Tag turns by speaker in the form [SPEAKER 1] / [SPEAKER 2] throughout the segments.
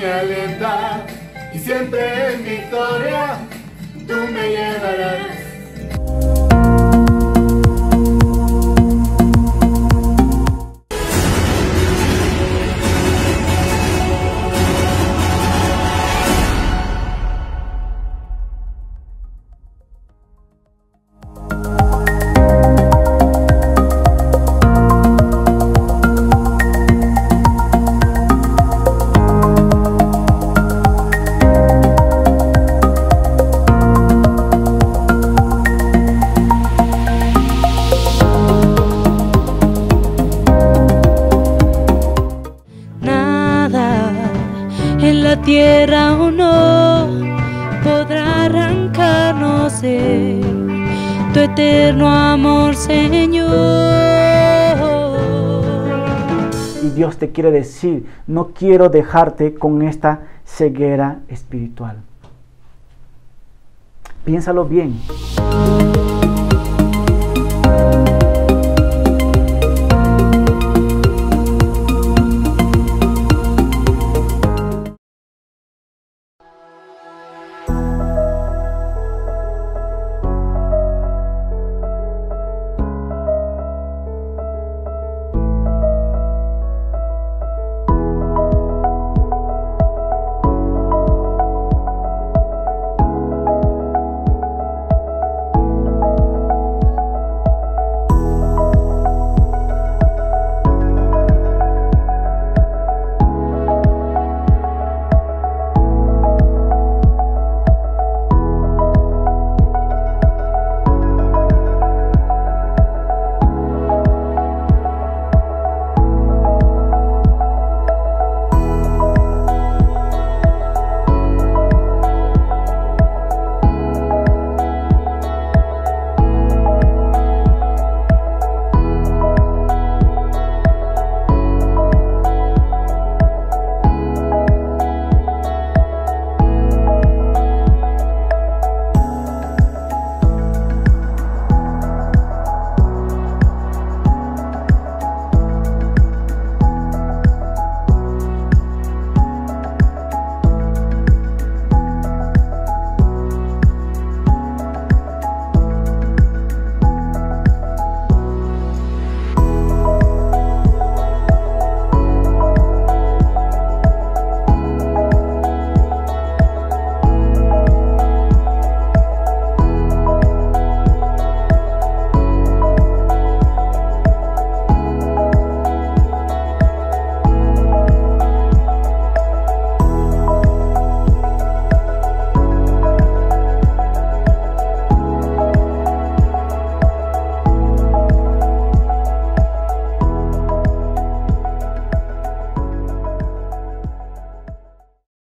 [SPEAKER 1] me alienta y siempre en victoria tú me llevarás.
[SPEAKER 2] En la tierra o no podrá arrancarnos de tu eterno amor, Señor.
[SPEAKER 3] Y Dios te quiere decir, no quiero dejarte con esta ceguera espiritual. Piénsalo bien.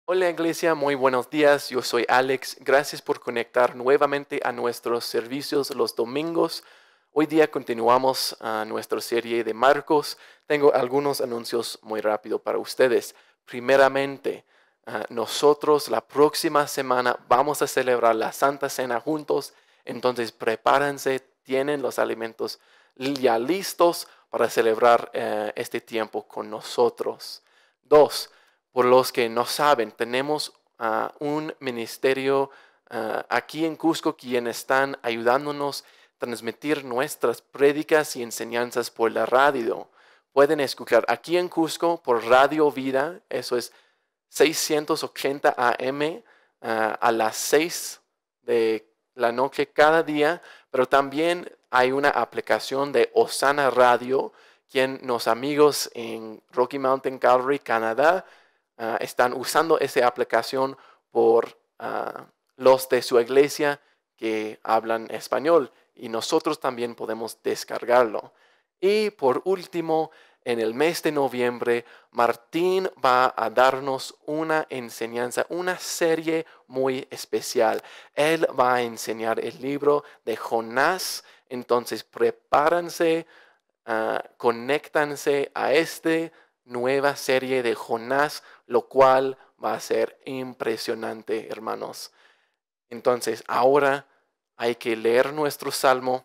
[SPEAKER 4] Hola Iglesia, muy buenos días. Yo soy Alex. Gracias por conectar nuevamente a nuestros servicios los domingos. Hoy día continuamos nuestra serie de Marcos. Tengo algunos anuncios muy rápido para ustedes. Primeramente, nosotros la próxima semana vamos a celebrar la Santa Cena juntos. Entonces prepárense, tienen los alimentos ya listos para celebrar este tiempo con nosotros. 2. Por los que no saben, tenemos un ministerio aquí en Cusco quienes están ayudándonos a transmitir nuestras prédicas y enseñanzas por la radio. Pueden escuchar aquí en Cusco por Radio Vida, eso es 680 AM a las 6 de la noche cada día, pero también hay una aplicación de Osana Radio, quien los amigos en Rocky Mountain Calvary, Canadá, están usando esa aplicación por los de su iglesia que hablan español y nosotros también podemos descargarlo. Y por último, en el mes de noviembre, Martín va a darnos una enseñanza, una serie muy especial. Él va a enseñar el libro de Jonás, entonces prepárense, conéctanse a esta nueva serie de Jonás, lo cual va a ser impresionante, hermanos. Entonces, ahora hay que leer nuestro salmo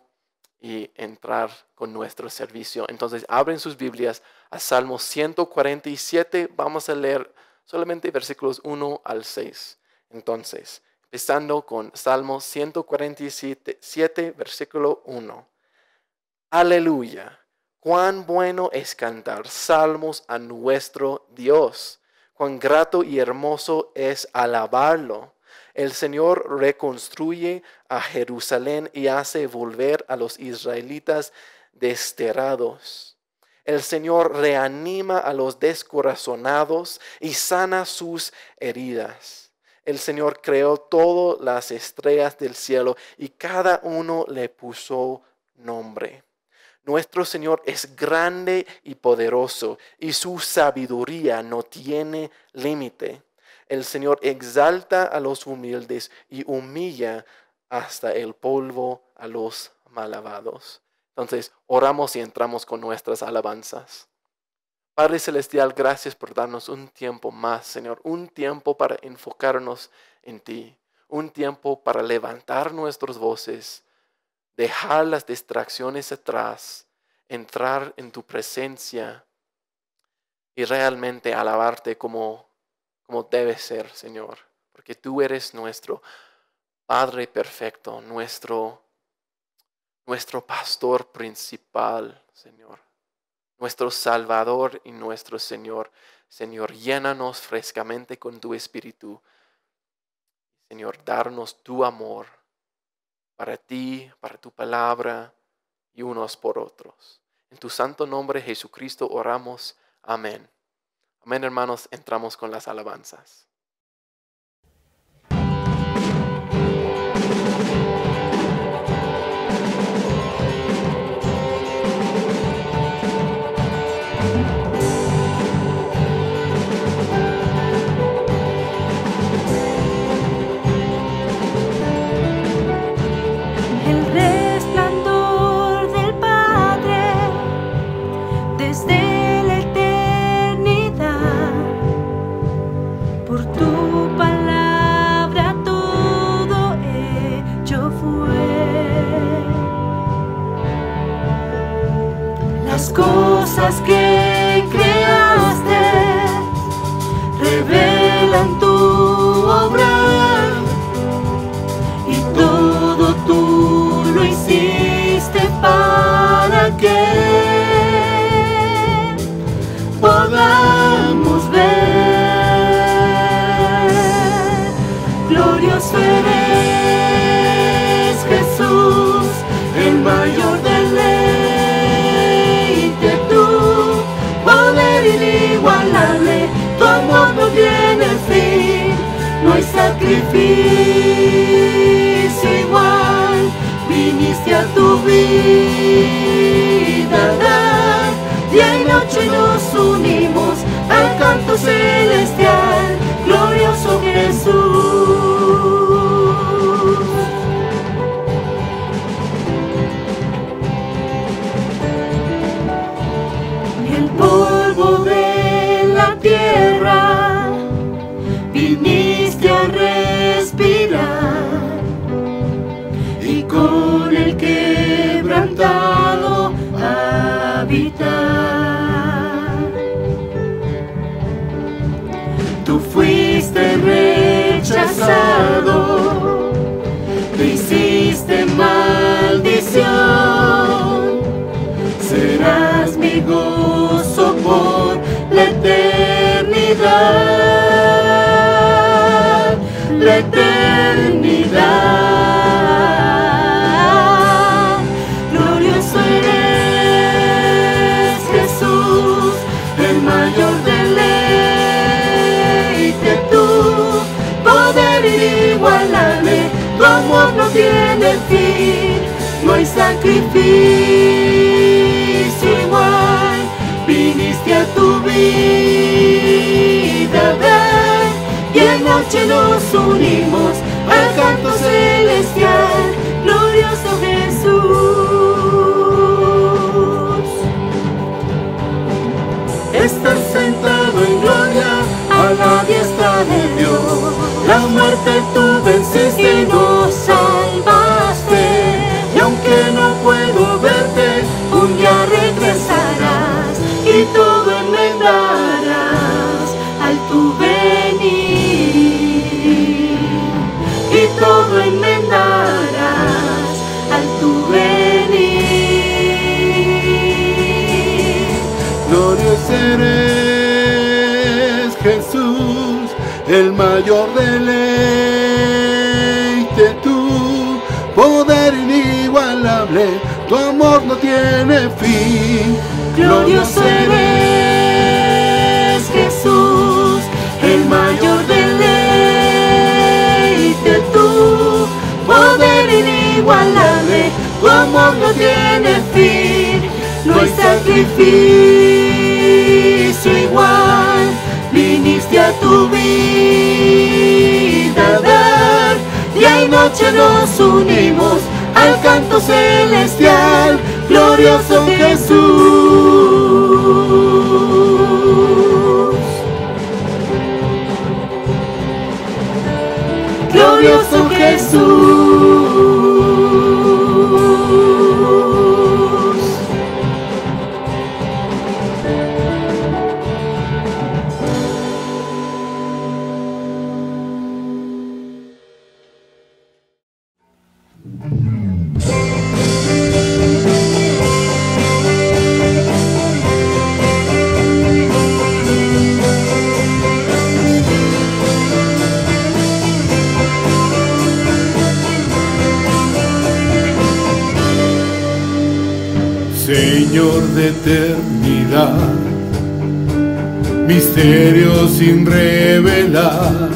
[SPEAKER 4] y entrar con nuestro servicio. Entonces, abren sus Biblias a Salmo 147. Vamos a leer solamente versículos 1 al 6. Entonces, empezando con Salmos 147, versículo 1. Aleluya. Cuán bueno es cantar salmos a nuestro Dios. Cuán grato y hermoso es alabarlo. El Señor reconstruye a Jerusalén y hace volver a los israelitas desterrados. El Señor reanima a los descorazonados y sana sus heridas. El Señor creó todas las estrellas del cielo y cada uno le puso nombre. Nuestro Señor es grande y poderoso y su sabiduría no tiene límite. El Señor exalta a los humildes y humilla hasta el polvo a los malvados. Entonces, oramos y entramos con nuestras alabanzas. Padre Celestial, gracias por darnos un tiempo más, Señor. Un tiempo para enfocarnos en ti. Un tiempo para levantar nuestras voces, dejar las distracciones atrás, entrar en tu presencia y realmente alabarte como debe ser, Señor. Porque tú eres nuestro Padre perfecto, nuestro pastor principal, Señor. Nuestro Salvador y nuestro Señor. Señor, llénanos frescamente con tu Espíritu. Señor, darnos tu amor para ti, para tu palabra y unos por otros. En tu santo nombre, Jesucristo, oramos. Amén. Amén, hermanos. Entramos con las alabanzas.
[SPEAKER 2] Cosas que creaste revelan tu obra y todo tú lo hiciste para que podamos ver. Glorioso eres, Jesús, el mayor de inigualable, tu amor no tiene fin, no hay sacrificio igual, viniste a tu vida dar, día y noche nos unimos al canto celestial, glorioso Jesús. El polvo de la tierra viniste a respirar y con el quebrantado habitar. Tú fuiste rechazado, te hiciste maldición, serás mi gozo por la eternidad, la eternidad. Glorioso eres, Jesús, el mayor deleite, tu poder inigualable, tu amor no tiene fin, no hay sacrificio igual, viniste a tu vida ver, y en noche nos unimos al canto celestial, glorioso Jesús. Estás sentado en gloria a la diestra de Dios, la muerte tú venciste y nos salvaste, y aunque no puedo verte, un día regresarás y todo enmendarás al tu ver. enmendarás al tu venir.
[SPEAKER 1] Glorioso eres, Jesús, el mayor deleite, tu poder inigualable, tu amor no tiene fin.
[SPEAKER 2] Glorioso eres, Jesús, el mayor deleite, tu poder inigualable, tu amor no tiene fin. No hay sacrificio igual, viniste a tu vida a dar. Día y noche nos unimos al canto celestial, glorioso Jesús. Glorioso Jesús.
[SPEAKER 1] Señor de eternidad, misterio sin revelar,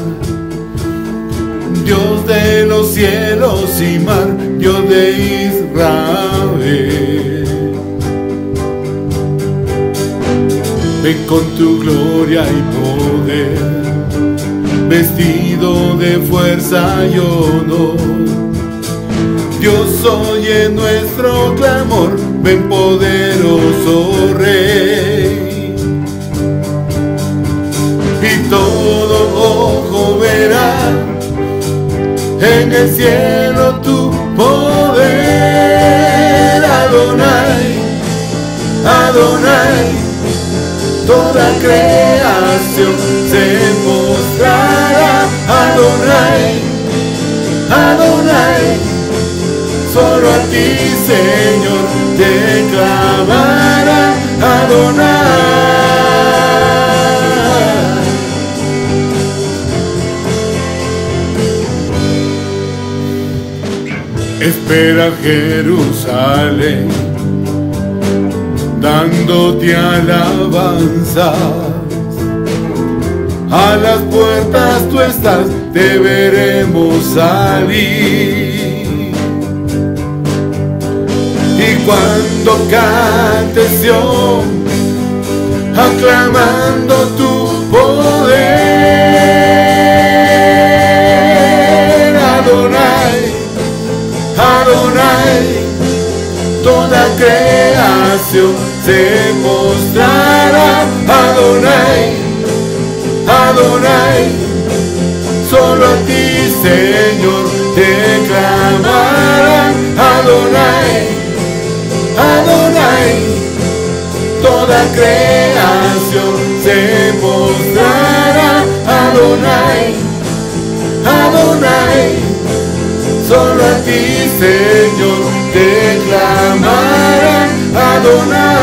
[SPEAKER 1] Dios de los cielos y mar, Dios de Israel. Ven con tu gloria y poder, vestido de fuerza y honor. Dios oye nuestro clamor, ven poderoso Rey. Y todo ojo verá en el cielo tu poder. Adonai, Adonai, toda creación se mostrará. Adonai, Adonai, solo a ti, Señor, te clamará. Adonai. Espera Jerusalén, dándote alabanzas. A las puertas tú estás, te veremos salir. Y cuando cantes Sión, aclamando tu poder. Adonai, Adonai, toda creación se mostrará. Adonai, Adonai, solo a ti, Señor, te clamarán. Adonai, Adonai, toda creación se mostrará. Adonai, Adonai, solo a ti, Señor, te clamará. Adonai.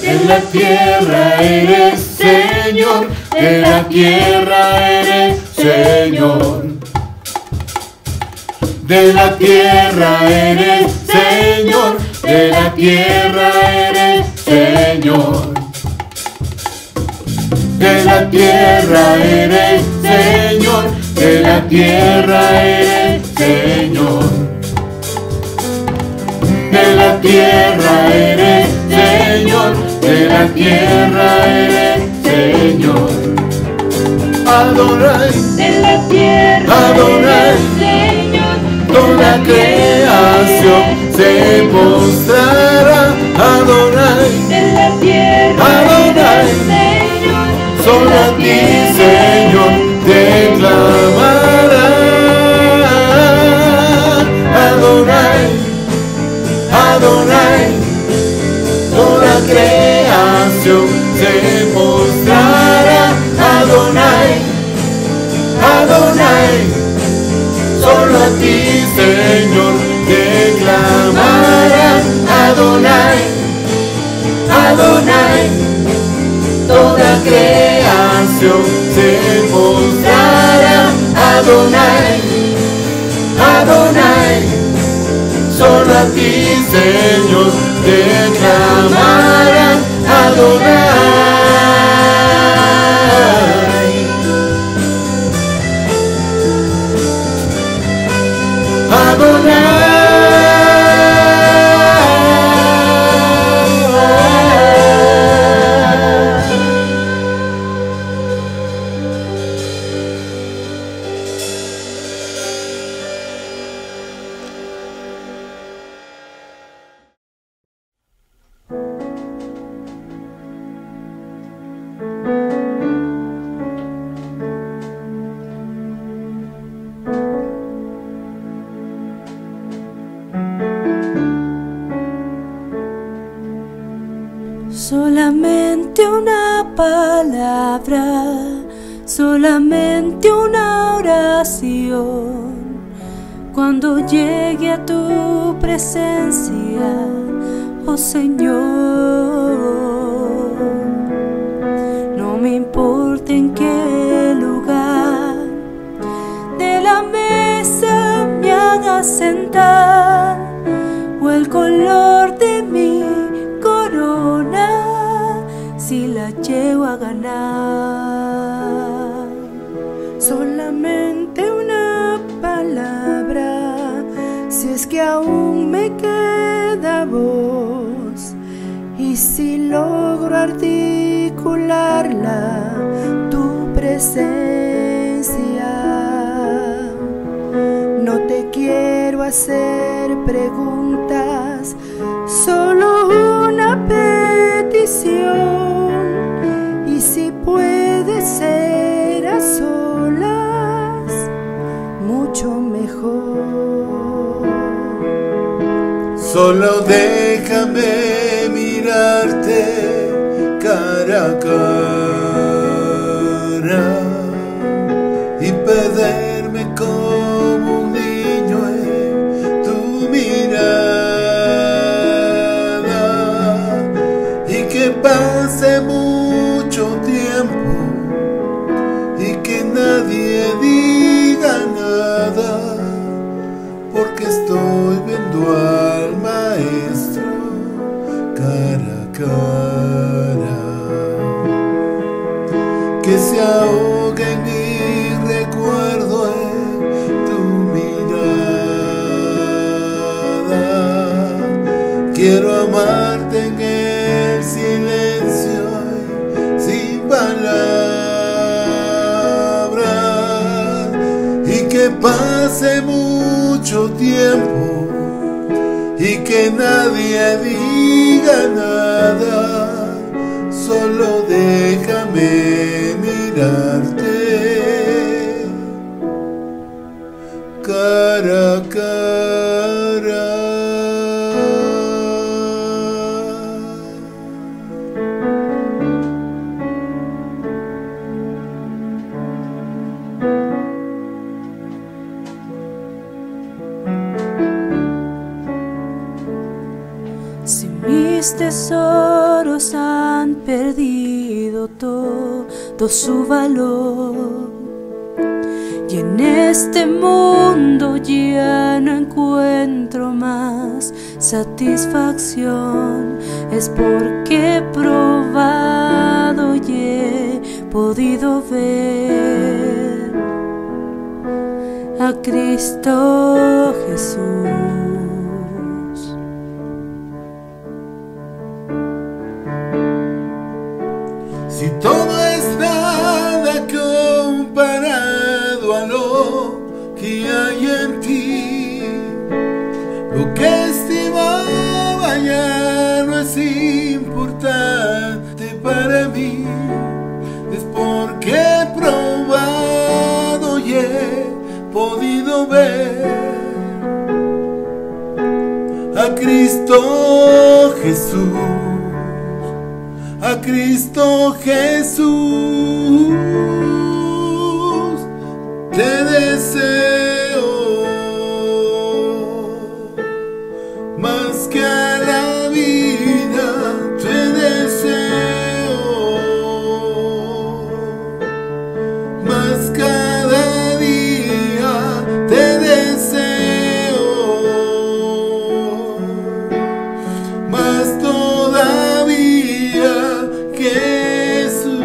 [SPEAKER 1] En la tierra eres Señor, en la tierra eres Señor. De la tierra eres Señor, de la tierra eres Señor. De la tierra eres Señor, de la tierra eres Señor. De la tierra eres Señor, de la tierra eres Señor. Adonai,
[SPEAKER 2] De la tierra
[SPEAKER 1] Adonai,
[SPEAKER 2] eres Señor,
[SPEAKER 1] toda creación se mostrará. Adonai,
[SPEAKER 2] de la tierra
[SPEAKER 1] Adonai,
[SPEAKER 2] eres Señor,
[SPEAKER 1] solo a ti, Señor, te clamará. Adonai, Adonai, toda creación
[SPEAKER 2] creación se mostrará. Adonai, Adonai, solo a ti, Señor, declamarán. Adonai, Adonai, toda creación se mostrará. Adonai, Adonai, solo a ti, Señor, declamarán. Adonai,
[SPEAKER 5] Solamente una palabra, solamente una oración. Cuando llegue a tu presencia, oh Señor, no me importa en qué lugar de la mesa me hagas sentar, o el color de mi corona, si la llego a ganar. Solamente una palabra, si es que aún me queda voz, y si logro articularla, tu presencia. No te quiero hacer preguntas, solo una petición, y si puede ser a solas, mucho mejor.
[SPEAKER 2] solo déjame mirarte cara a cara y perderme como un niño en tu mirada, y que pase mucho tiempo y que nadie diga nada, porque estoy viendo al Maestro cara a cara, que se ahogue en mi recuerdo en tu mirada. Quiero amarte en el silencio y sin palabras, y que pase mucho tiempo y que nadie diga nada, solo déjame mirarte cara a cara.
[SPEAKER 5] Si mis tesoros han perdido todo su valor, y en este mundo ya no encuentro más satisfacción, es porque he probado y he podido ver a Cristo Jesús.
[SPEAKER 2] Si todo es nada comparado a lo que hay en ti, lo que estimaba ya no es importante para mí, es porque he probado y he podido ver a Cristo Jesús, a a Cristo Jesús. Te deseo más que a la vida, te deseo más cada día, te deseo más todavía que Jesús.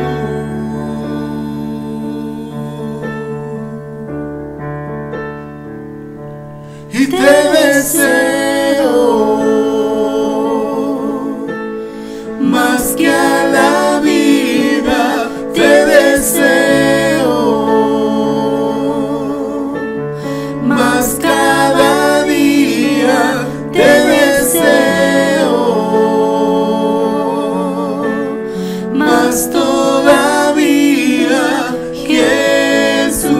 [SPEAKER 2] Y te deseo más que a la vida, te deseo más cada día, te deseo más todavía, Jesús.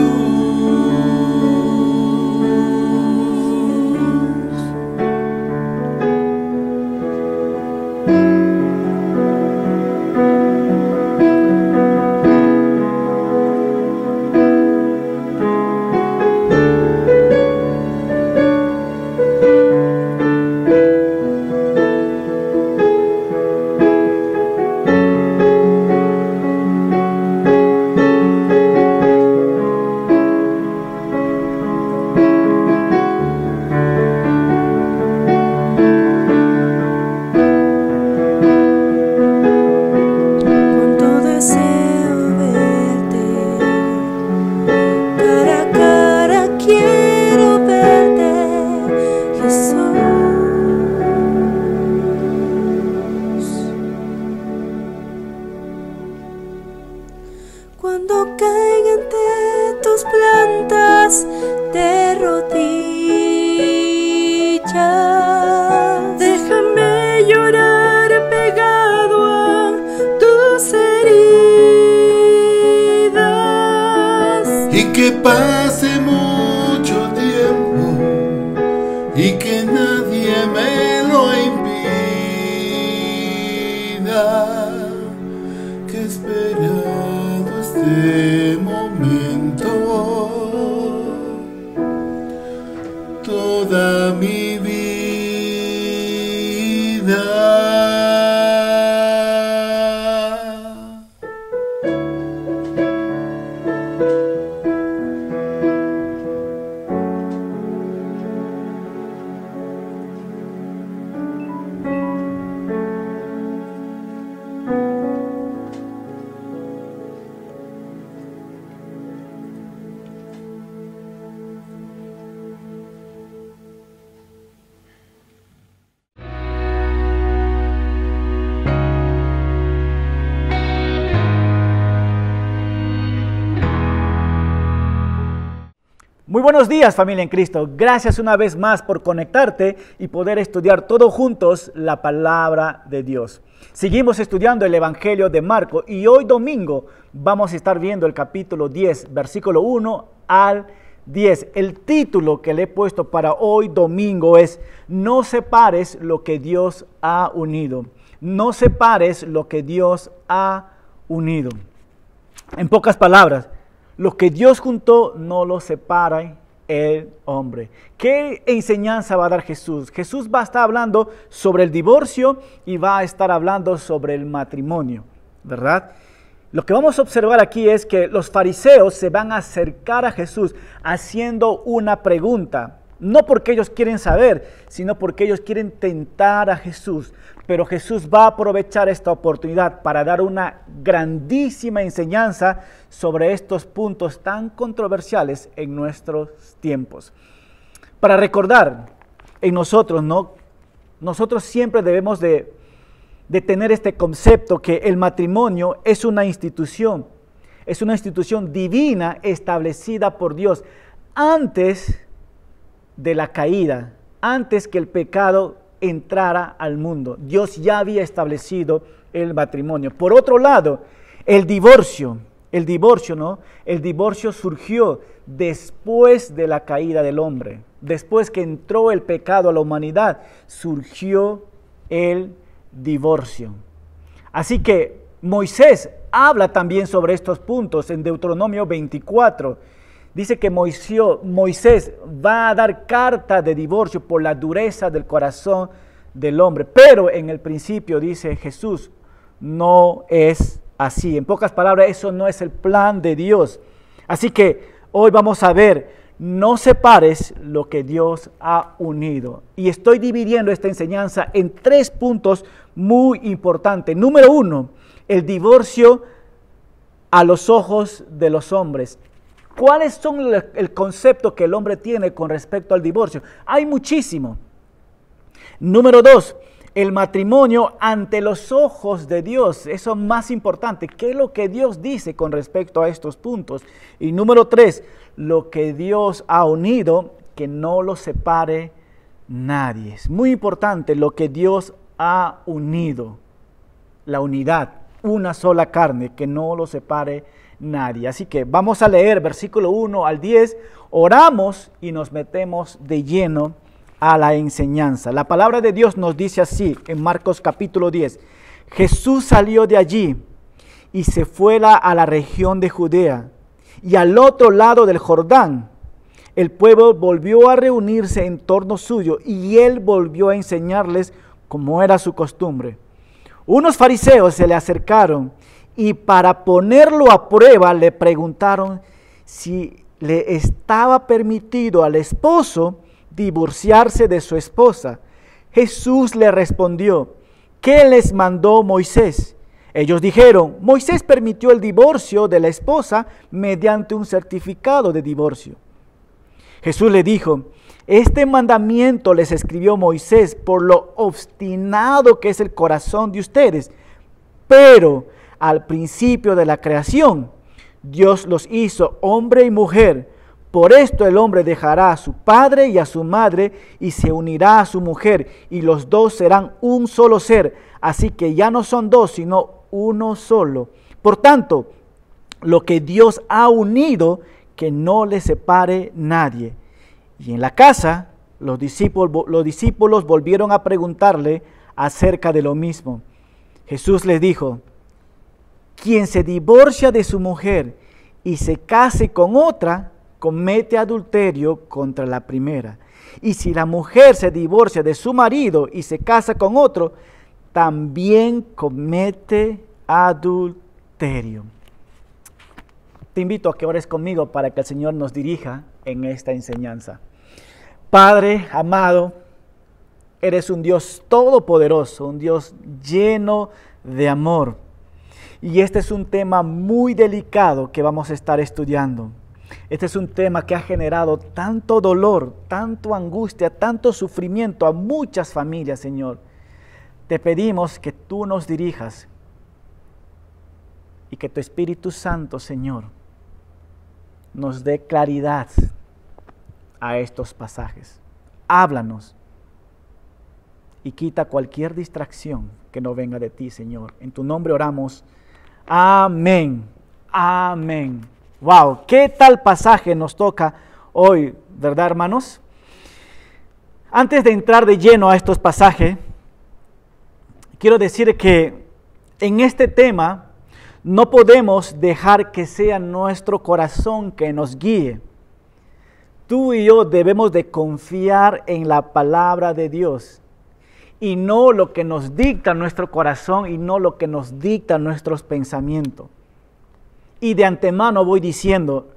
[SPEAKER 5] Cuánto deseo verte, cara a cara quiero verte, Jesús. Cuando caiga ante tus plantas de rodillas, déjame llorar pegado a tus heridas.
[SPEAKER 2] Y que pase mucho tiempo y que nadie me lo impida, que he esperado este momento toda mi vida.
[SPEAKER 3] Muy buenos días, familia en Cristo. Gracias una vez más por conectarte y poder estudiar todos juntos la palabra de Dios. Seguimos estudiando el Evangelio de Marcos y hoy domingo vamos a estar viendo el capítulo 10, versículo 1 al 10. El título que le he puesto para hoy domingo es No separes lo que Dios ha unido. No separes lo que Dios ha unido. En pocas palabras, lo que Dios juntó no lo separa el hombre. ¿Qué enseñanza va a dar Jesús? Jesús va a estar hablando sobre el divorcio y va a estar hablando sobre el matrimonio, ¿verdad? Lo que vamos a observar aquí es que los fariseos se van a acercar a Jesús haciendo una pregunta. No porque ellos quieren saber, sino porque ellos quieren tentar a Jesús. Pero Jesús va a aprovechar esta oportunidad para dar una grandísima enseñanza sobre estos puntos tan controversiales en nuestros tiempos. Para recordar en nosotros, ¿no? Nosotros siempre debemos de tener este concepto que el matrimonio es una institución divina establecida por Dios antes de la caída, antes que el pecado entrara al mundo. Dios ya había establecido el matrimonio. Por otro lado, el divorcio, ¿no? El divorcio surgió después de la caída del hombre. Después que entró el pecado a la humanidad, surgió el divorcio. Así que Moisés habla también sobre estos puntos en Deuteronomio 24. Dice que Moisés va a dar carta de divorcio por la dureza del corazón del hombre. Pero en el principio, dice Jesús, no es así. En pocas palabras, eso no es el plan de Dios. Así que hoy vamos a ver, no separes lo que Dios ha unido. Y estoy dividiendo esta enseñanza en 3 puntos muy importantes. Número 1, el divorcio a los ojos de los hombres. ¿Cuáles son el concepto que el hombre tiene con respecto al divorcio? Hay muchísimo. Número 2, el matrimonio ante los ojos de Dios. Eso es más importante. ¿Qué es lo que Dios dice con respecto a estos puntos? Y número 3, lo que Dios ha unido, que no lo separe nadie. Es muy importante lo que Dios ha unido. La unidad, una sola carne, que no lo separe nadie. Así que vamos a leer versículo 1 al 10, oramos y nos metemos de lleno a la enseñanza. La palabra de Dios nos dice así en Marcos capítulo 10. Jesús salió de allí y se fue a la región de Judea y al otro lado del Jordán. El pueblo volvió a reunirse en torno suyo y él volvió a enseñarles como era su costumbre. Unos fariseos se le acercaron y para ponerlo a prueba le preguntaron si le estaba permitido al esposo divorciarse de su esposa. Jesús le respondió, ¿qué les mandó Moisés? Ellos dijeron, Moisés permitió el divorcio de la esposa mediante un certificado de divorcio. Jesús le dijo, este mandamiento les escribió Moisés por lo obstinado que es el corazón de ustedes, pero al principio de la creación, Dios los hizo hombre y mujer. Por esto el hombre dejará a su padre y a su madre y se unirá a su mujer, y los dos serán un solo ser. Así que ya no son dos, sino uno solo. Por tanto, lo que Dios ha unido, que no le separe nadie. Y en la casa, los discípulos volvieron a preguntarle acerca de lo mismo. Jesús les dijo, quien se divorcia de su mujer y se case con otra, comete adulterio contra la primera. Y si la mujer se divorcia de su marido y se casa con otro, también comete adulterio. Te invito a que ores conmigo para que el Señor nos dirija en esta enseñanza. Padre amado, eres un Dios todopoderoso, un Dios lleno de amor. Y este es un tema muy delicado que vamos a estar estudiando. Este es un tema que ha generado tanto dolor, tanto angustia, tanto sufrimiento a muchas familias, Señor. Te pedimos que tú nos dirijas y que tu Espíritu Santo, Señor, nos dé claridad a estos pasajes. Háblanos y quita cualquier distracción que no venga de ti, Señor. En tu nombre oramos. Amén. Amén. Wow, qué tal pasaje nos toca hoy, ¿verdad, hermanos? Antes de entrar de lleno a estos pasajes, quiero decir que en este tema no podemos dejar que sea nuestro corazón que nos guíe. Tú y yo debemos de confiar en la palabra de Dios y no lo que nos dicta nuestro corazón y no lo que nos dicta nuestros pensamientos. Y de antemano voy diciendo,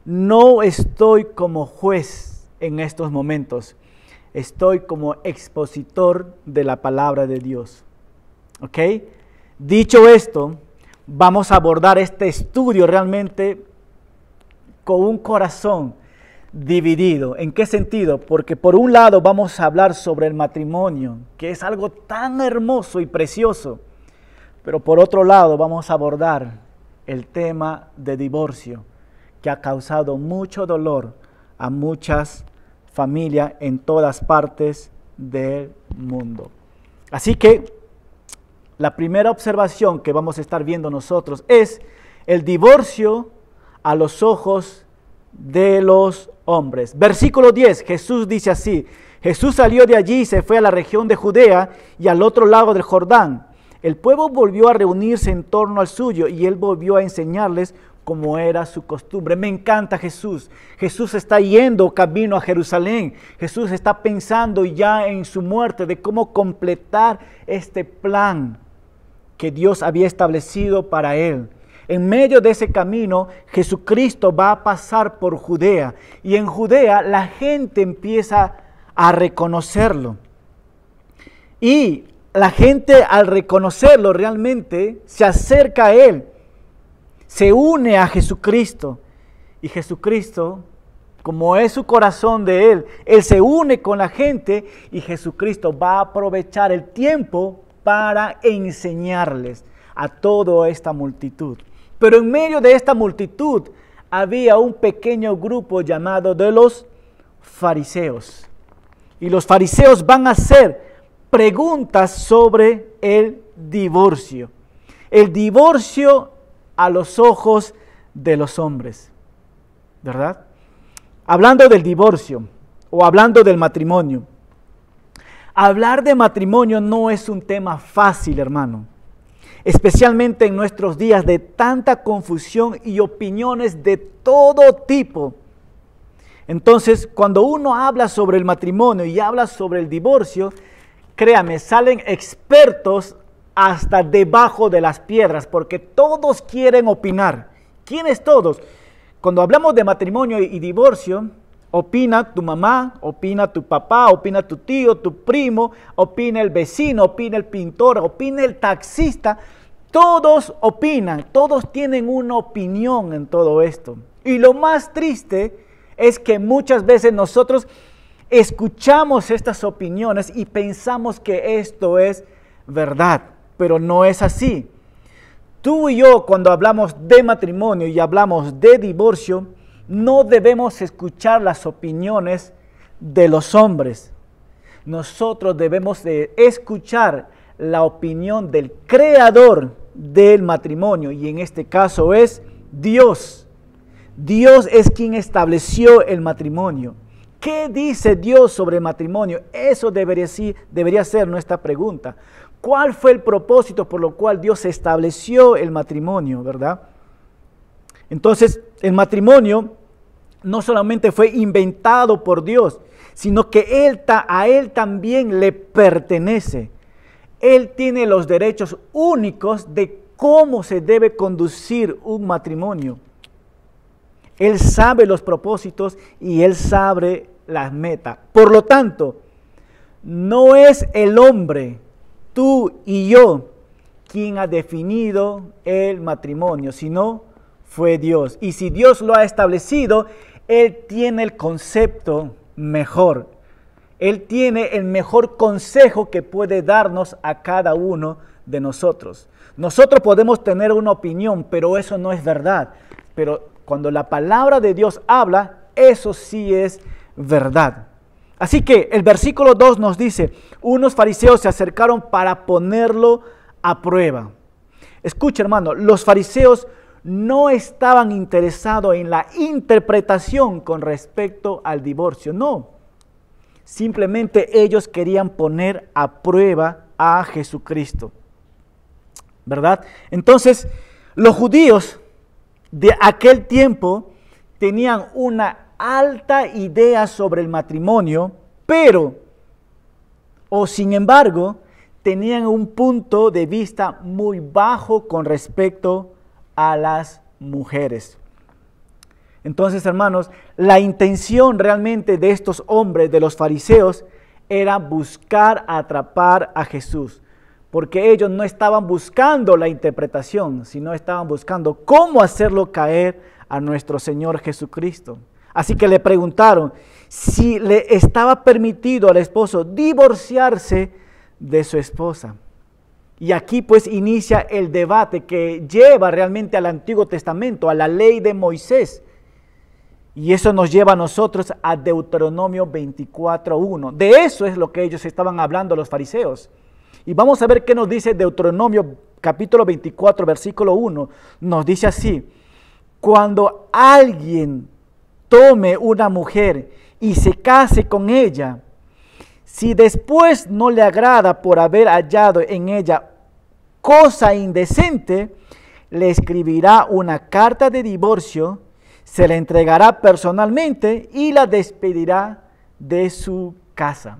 [SPEAKER 3] no estoy como juez en estos momentos, estoy como expositor de la palabra de Dios. ¿Ok? Dicho esto, vamos a abordar este estudio realmente con un corazón dividido. ¿En qué sentido? Porque por un lado vamos a hablar sobre el matrimonio, que es algo tan hermoso y precioso, pero por otro lado vamos a abordar el tema de divorcio, que ha causado mucho dolor a muchas familias en todas partes del mundo. Así que la primera observación que vamos a estar viendo nosotros es el divorcio a los ojos de los hombres. Versículo 10, Jesús dice así, Jesús salió de allí y se fue a la región de Judea y al otro lado del Jordán. El pueblo volvió a reunirse en torno al suyo y él volvió a enseñarles como era su costumbre. Me encanta Jesús. Jesús está yendo camino a Jerusalén. Jesús está pensando ya en su muerte, de cómo completar este plan que Dios había establecido para él. En medio de ese camino, Jesucristo va a pasar por Judea. Y en Judea la gente empieza a reconocerlo. Y la gente, al reconocerlo, realmente se acerca a él. Se une a Jesucristo. Y Jesucristo, como es su corazón de él se une con la gente y Jesucristo va a aprovechar el tiempo para enseñarles a toda esta multitud. Pero en medio de esta multitud había un pequeño grupo llamado de los fariseos. Y los fariseos van a hacer preguntas sobre el divorcio. El divorcio a los ojos de los hombres, ¿verdad? Hablando del divorcio o hablando del matrimonio. Hablar de matrimonio no es un tema fácil, hermano. Especialmente en nuestros días de tanta confusión y opiniones de todo tipo. Entonces, cuando uno habla sobre el matrimonio y habla sobre el divorcio, créame, salen expertos hasta debajo de las piedras, porque todos quieren opinar. ¿Quiénes todos? Cuando hablamos de matrimonio y divorcio, opina tu mamá, opina tu papá, opina tu tío, tu primo, opina el vecino, opina el pintor, opina el taxista. Todos opinan, todos tienen una opinión en todo esto. Y lo más triste es que muchas veces nosotros escuchamos estas opiniones y pensamos que esto es verdad, pero no es así. Tú y yo, cuando hablamos de matrimonio y hablamos de divorcio, no debemos escuchar las opiniones de los hombres. Nosotros debemos de escuchar la opinión del creador del matrimonio, y en este caso es Dios. Dios es quien estableció el matrimonio. ¿Qué dice Dios sobre el matrimonio? Eso debería ser nuestra pregunta. ¿Cuál fue el propósito por lo cual Dios estableció el matrimonio, verdad? Entonces, el matrimonio no solamente fue inventado por Dios, sino que a Él también le pertenece. Él tiene los derechos únicos de cómo se debe conducir un matrimonio. Él sabe los propósitos y Él sabe las metas. Por lo tanto, no es el hombre, tú y yo, quien ha definido el matrimonio, sino fue Dios. Y si Dios lo ha establecido, Él tiene el concepto mejor. Él tiene el mejor consejo que puede darnos a cada uno de nosotros. Nosotros podemos tener una opinión, pero eso no es verdad. Pero cuando la palabra de Dios habla, eso sí es verdad. Así que el versículo 2 nos dice, unos fariseos se acercaron para ponerlo a prueba. Escucha, hermano, los fariseos no estaban interesados en la interpretación con respecto al divorcio, no. Simplemente ellos querían poner a prueba a Jesucristo, ¿verdad? Entonces, los judíos de aquel tiempo tenían una alta idea sobre el matrimonio, pero, sin embargo, tenían un punto de vista muy bajo con respecto a las mujeres. Entonces, hermanos, la intención realmente de estos hombres, de los fariseos, era buscar atrapar a Jesús, porque ellos no estaban buscando la interpretación, sino estaban buscando cómo hacerlo caer a nuestro Señor Jesucristo. Así que le preguntaron si le estaba permitido al esposo divorciarse de su esposa. Y aquí pues inicia el debate que lleva realmente al Antiguo Testamento, a la ley de Moisés. Y eso nos lleva a nosotros a Deuteronomio 24:1. De eso es lo que ellos estaban hablando los fariseos. Y vamos a ver qué nos dice Deuteronomio capítulo 24, versículo 1. Nos dice así: cuando alguien tome una mujer y se case con ella, si después no le agrada por haber hallado en ella cosa indecente, le escribirá una carta de divorcio, se la entregará personalmente y la despedirá de su casa.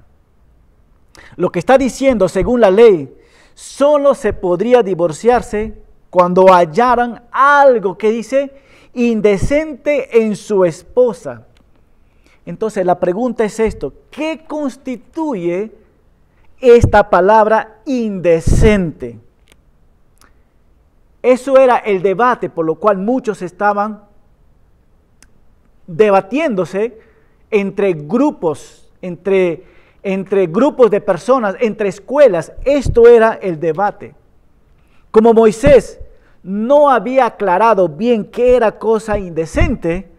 [SPEAKER 3] Lo que está diciendo, según la ley, solo se podría divorciarse cuando hallaran algo que dice indecente en su esposa. Entonces la pregunta es esto: ¿qué constituye esta palabra indecente? Eso era el debate por lo cual muchos estaban debatiéndose entre grupos, entre grupos de personas, entre escuelas. Esto era el debate. Como Moisés no había aclarado bien qué era cosa indecente,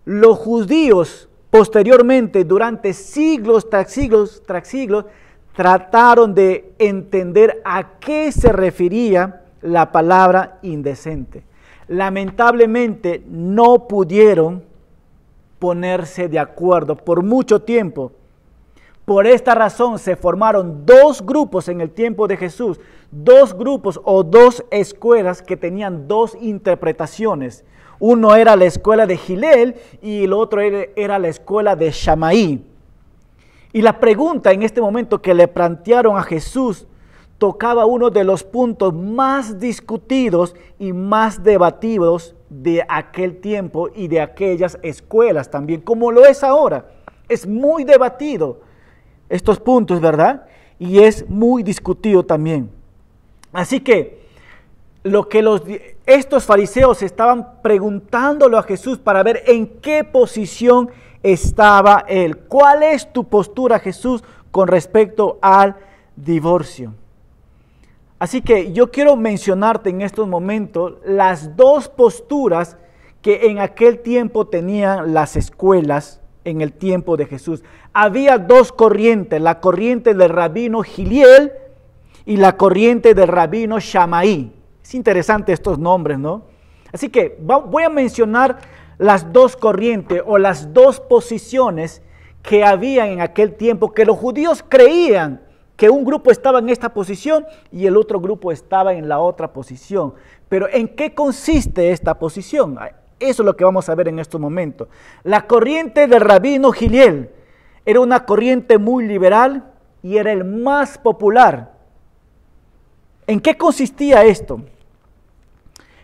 [SPEAKER 3] los judíos posteriormente, durante siglos tras siglos, trataron de entender a qué se refería la palabra indecente. Lamentablemente no pudieron ponerse de acuerdo por mucho tiempo. Por esta razón se formaron dos grupos en el tiempo de Jesús, dos grupos o dos escuelas que tenían dos interpretaciones. Uno era la escuela de Hillel y el otro era la escuela de Shammai. Y la pregunta en este momento que le plantearon a Jesús tocaba uno de los puntos más discutidos y más debatidos de aquel tiempo y de aquellas escuelas también, como lo es ahora. Es muy debatido estos puntos, ¿verdad? Y es muy discutido también. Así que lo que estos fariseos estaban preguntándolo a Jesús para ver en qué posición estaba él. ¿Cuál es tu postura, Jesús, con respecto al divorcio? Así que yo quiero mencionarte en estos momentos las dos posturas que en aquel tiempo tenían las escuelas en el tiempo de Jesús. Había dos corrientes, la corriente del rabino Hillel y la corriente del rabino Shammai. Es interesante estos nombres, ¿no? Así que voy a mencionar las dos corrientes o las dos posiciones que había en aquel tiempo, que los judíos creían que un grupo estaba en esta posición y el otro grupo estaba en la otra posición. Pero ¿en qué consiste esta posición? Eso es lo que vamos a ver en estos momentos. La corriente del rabino Hillel era una corriente muy liberal y era el más popular. ¿En qué consistía esto?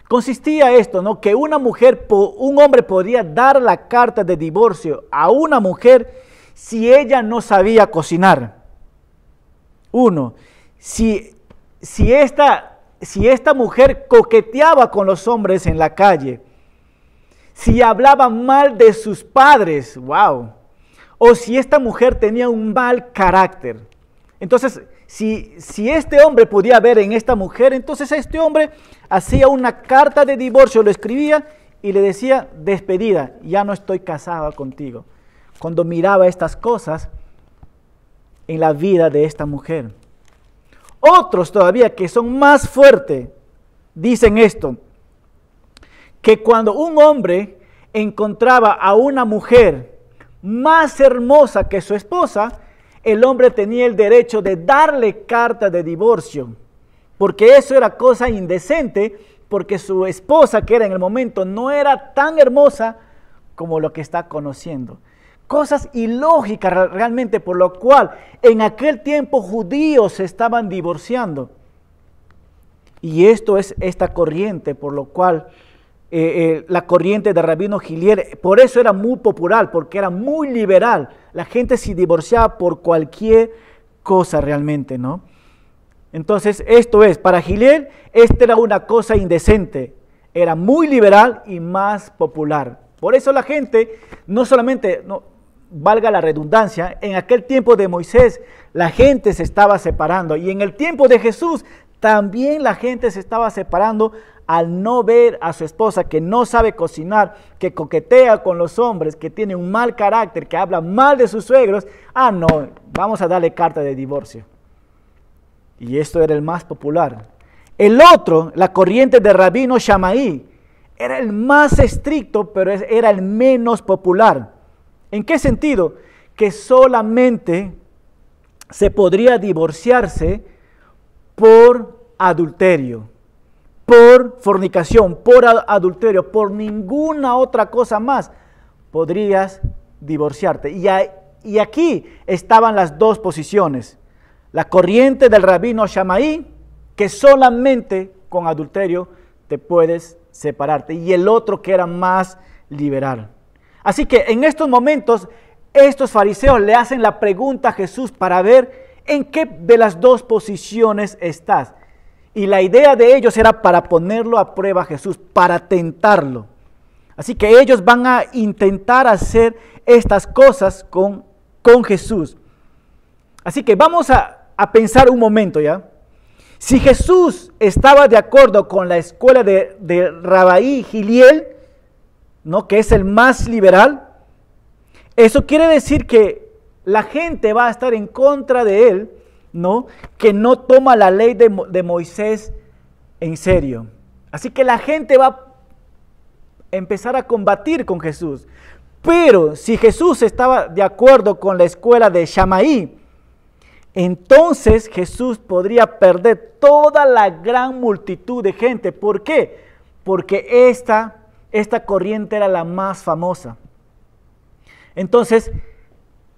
[SPEAKER 3] Consistía esto, ¿no? Que un hombre podía dar la carta de divorcio a una mujer si ella no sabía cocinar. Uno, si esta mujer coqueteaba con los hombres en la calle, si hablaba mal de sus padres, wow, o si esta mujer tenía un mal carácter. Entonces, si este hombre podía ver en esta mujer, entonces este hombre hacía una carta de divorcio, lo escribía y le decía: despedida, ya no estoy casada contigo. Cuando miraba estas cosas en la vida de esta mujer. Otros todavía que son más fuertes dicen esto: que cuando un hombre encontraba a una mujer más hermosa que su esposa, el hombre tenía el derecho de darle carta de divorcio, porque eso era cosa indecente, porque su esposa, que era en el momento, no era tan hermosa como lo que está conociendo. Cosas ilógicas realmente, por lo cual en aquel tiempo judíos se estaban divorciando. Y esto es esta corriente, por lo cual la corriente de rabino Hillel, por eso era muy popular, porque era muy liberal. La gente se divorciaba por cualquier cosa realmente, ¿no? Entonces, esto es, para Hillel, esta era una cosa indecente. Era muy liberal y más popular. Por eso la gente, no solamente, valga la redundancia, en aquel tiempo de Moisés, la gente se estaba separando. Y en el tiempo de Jesús, también la gente se estaba separando al no ver a su esposa que no sabe cocinar, que coquetea con los hombres, que tiene un mal carácter, que habla mal de sus suegros. Ah, no, vamos a darle carta de divorcio. Y esto era el más popular. El otro, la corriente de rabino Shammai, era el más estricto, pero era el menos popular. ¿En qué sentido? Que solamente se podría divorciarse por adulterio, por fornicación, por adulterio, por ninguna otra cosa más, podrías divorciarte. Y aquí estaban las dos posiciones. La corriente del rabino Shammai, que solamente con adulterio te puedes separarte, y el otro que era más liberal. Así que en estos momentos, estos fariseos le hacen la pregunta a Jesús para ver en qué de las dos posiciones estás. Y la idea de ellos era para ponerlo a prueba a Jesús, para tentarlo. Así que ellos van a intentar hacer estas cosas con Jesús. Así que vamos a pensar un momento ya. Si Jesús estaba de acuerdo con la escuela de Rabí Hillel, ¿no?, que es el más liberal, eso quiere decir que la gente va a estar en contra de él, ¿no?, que no toma la ley de Moisés en serio. Así que la gente va a empezar a combatir con Jesús. Pero si Jesús estaba de acuerdo con la escuela de Shammai, entonces Jesús podría perder toda la gran multitud de gente. ¿Por qué? Porque esta corriente era la más famosa. Entonces,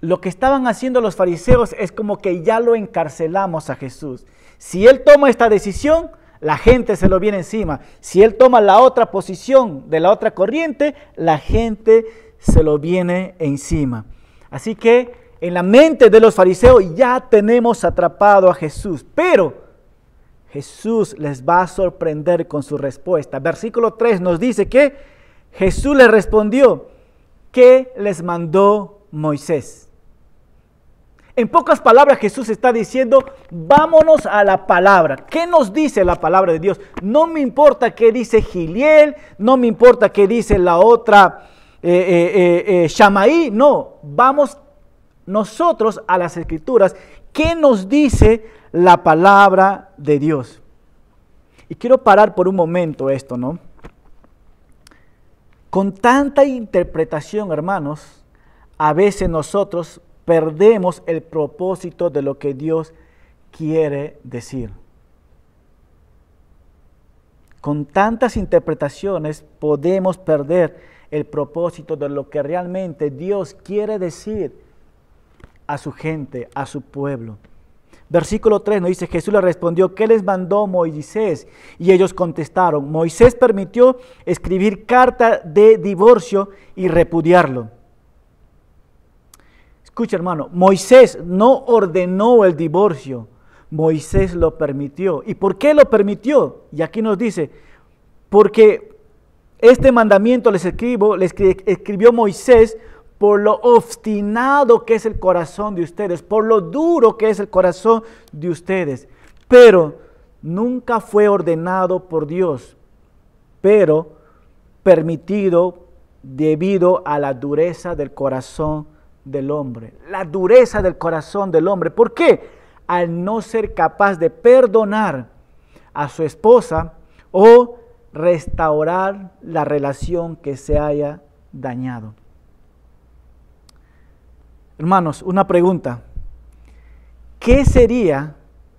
[SPEAKER 3] lo que estaban haciendo los fariseos es como que ya lo encarcelamos a Jesús. Si él toma esta decisión, la gente se lo viene encima. Si él toma la otra posición de la otra corriente, la gente se lo viene encima. Así que en la mente de los fariseos ya tenemos atrapado a Jesús, pero Jesús les va a sorprender con su respuesta. Versículo 3 nos dice que Jesús les respondió: ¿qué les mandó Moisés? En pocas palabras, Jesús está diciendo: vámonos a la palabra. ¿Qué nos dice la palabra de Dios? No me importa qué dice Hillel, no me importa qué dice la otra Shammai, no, vamos nosotros a las Escrituras. ¿Qué nos dice la palabra de Dios? Y quiero parar por un momento esto, ¿no? Con tanta interpretación, hermanos, a veces nosotros perdemos el propósito de lo que Dios quiere decir. Con tantas interpretaciones podemos perder el propósito de lo que realmente Dios quiere decir a su gente, a su pueblo. Versículo 3 nos dice: Jesús le respondió: ¿qué les mandó Moisés? Y ellos contestaron: Moisés permitió escribir carta de divorcio y repudiarlo. Escucha, hermano, Moisés no ordenó el divorcio, Moisés lo permitió. ¿Y por qué lo permitió? Y aquí nos dice: porque este mandamiento les escribió Moisés por lo obstinado que es el corazón de ustedes, por lo duro que es el corazón de ustedes. Pero nunca fue ordenado por Dios, pero permitido debido a la dureza del corazón del hombre. La dureza del corazón del hombre. ¿Por qué? Al no ser capaz de perdonar a su esposa o restaurar la relación que se haya dañado. Hermanos, una pregunta: ¿qué sería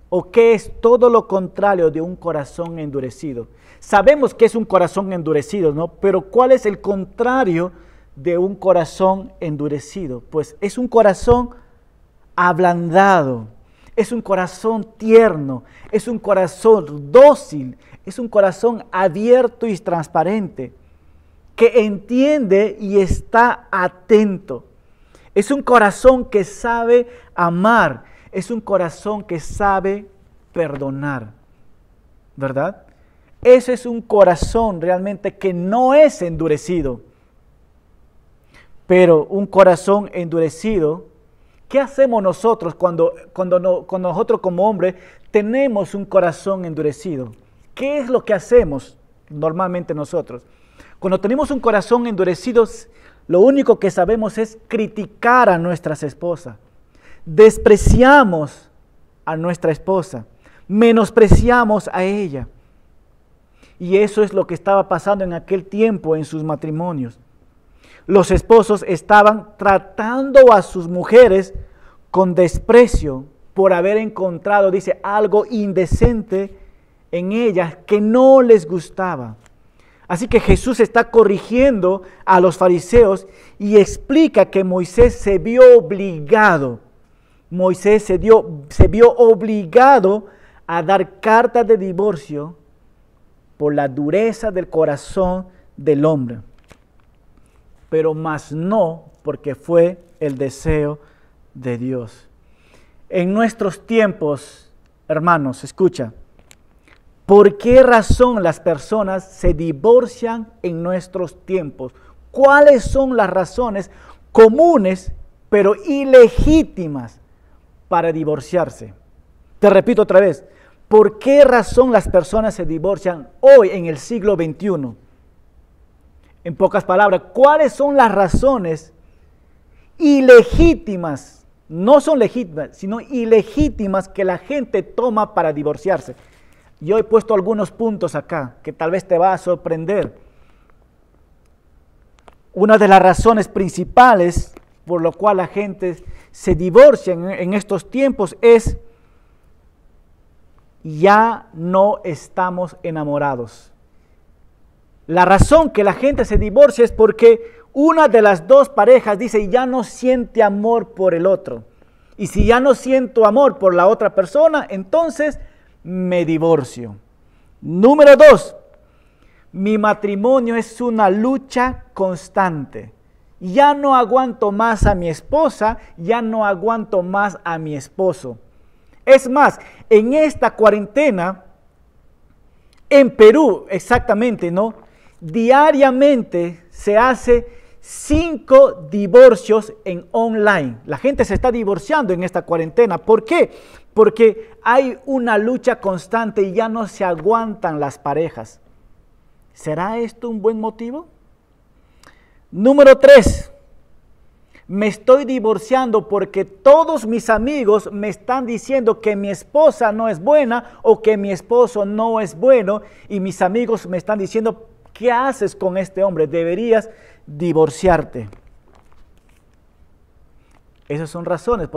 [SPEAKER 3] o qué es todo lo contrario de un corazón endurecido? Sabemos que es un corazón endurecido, ¿no? Pero ¿cuál es el contrario de un corazón endurecido? Pues es un corazón ablandado, es un corazón tierno, es un corazón dócil, es un corazón abierto y transparente, que entiende y está atento. Es un corazón que sabe amar, es un corazón que sabe perdonar, ¿verdad? Ese es un corazón realmente que no es endurecido. Pero un corazón endurecido, ¿qué hacemos nosotros cuando nosotros como hombres tenemos un corazón endurecido? ¿Qué es lo que hacemos normalmente nosotros? Cuando tenemos un corazón endurecido, lo único que sabemos es criticar a nuestras esposas. Despreciamos a nuestra esposa, menospreciamos a ella. Y eso es lo que estaba pasando en aquel tiempo en sus matrimonios. Los esposos estaban tratando a sus mujeres con desprecio por haber encontrado, dice, algo indecente en ellas que no les gustaba. Así que Jesús está corrigiendo a los fariseos y explica que Moisés se vio obligado. Moisés se vio obligado a dar cartas de divorcio por la dureza del corazón del hombre. Pero más no porque fue el deseo de Dios. En nuestros tiempos, hermanos, escucha, ¿por qué razón las personas se divorcian en nuestros tiempos? ¿Cuáles son las razones comunes pero ilegítimas para divorciarse? Te repito otra vez, ¿por qué razón las personas se divorcian hoy en el siglo XXI? En pocas palabras, ¿cuáles son las razones ilegítimas? No son legítimas, sino ilegítimas que la gente toma para divorciarse. Yo he puesto algunos puntos acá que tal vez te va a sorprender. Una de las razones principales por lo cual la gente se divorcia en estos tiempos es: ya no estamos enamorados. La razón que la gente se divorcia es porque una de las dos parejas dice: ya no siente amor por el otro. Y si ya no siento amor por la otra persona, entonces me divorcio. Número 2, mi matrimonio es una lucha constante. Ya no aguanto más a mi esposa, ya no aguanto más a mi esposo. Es más, en esta cuarentena, en Perú exactamente, ¿no? Diariamente se hace 5 divorcios en online. La gente se está divorciando en esta cuarentena. ¿Por qué? Porque hay una lucha constante y ya no se aguantan las parejas. ¿Será esto un buen motivo? Número 3. Me estoy divorciando porque todos mis amigos me están diciendo que mi esposa no es buena o que mi esposo no es bueno, y mis amigos me están diciendo: ¿qué haces con este hombre? Deberías divorciarte. Esas son razones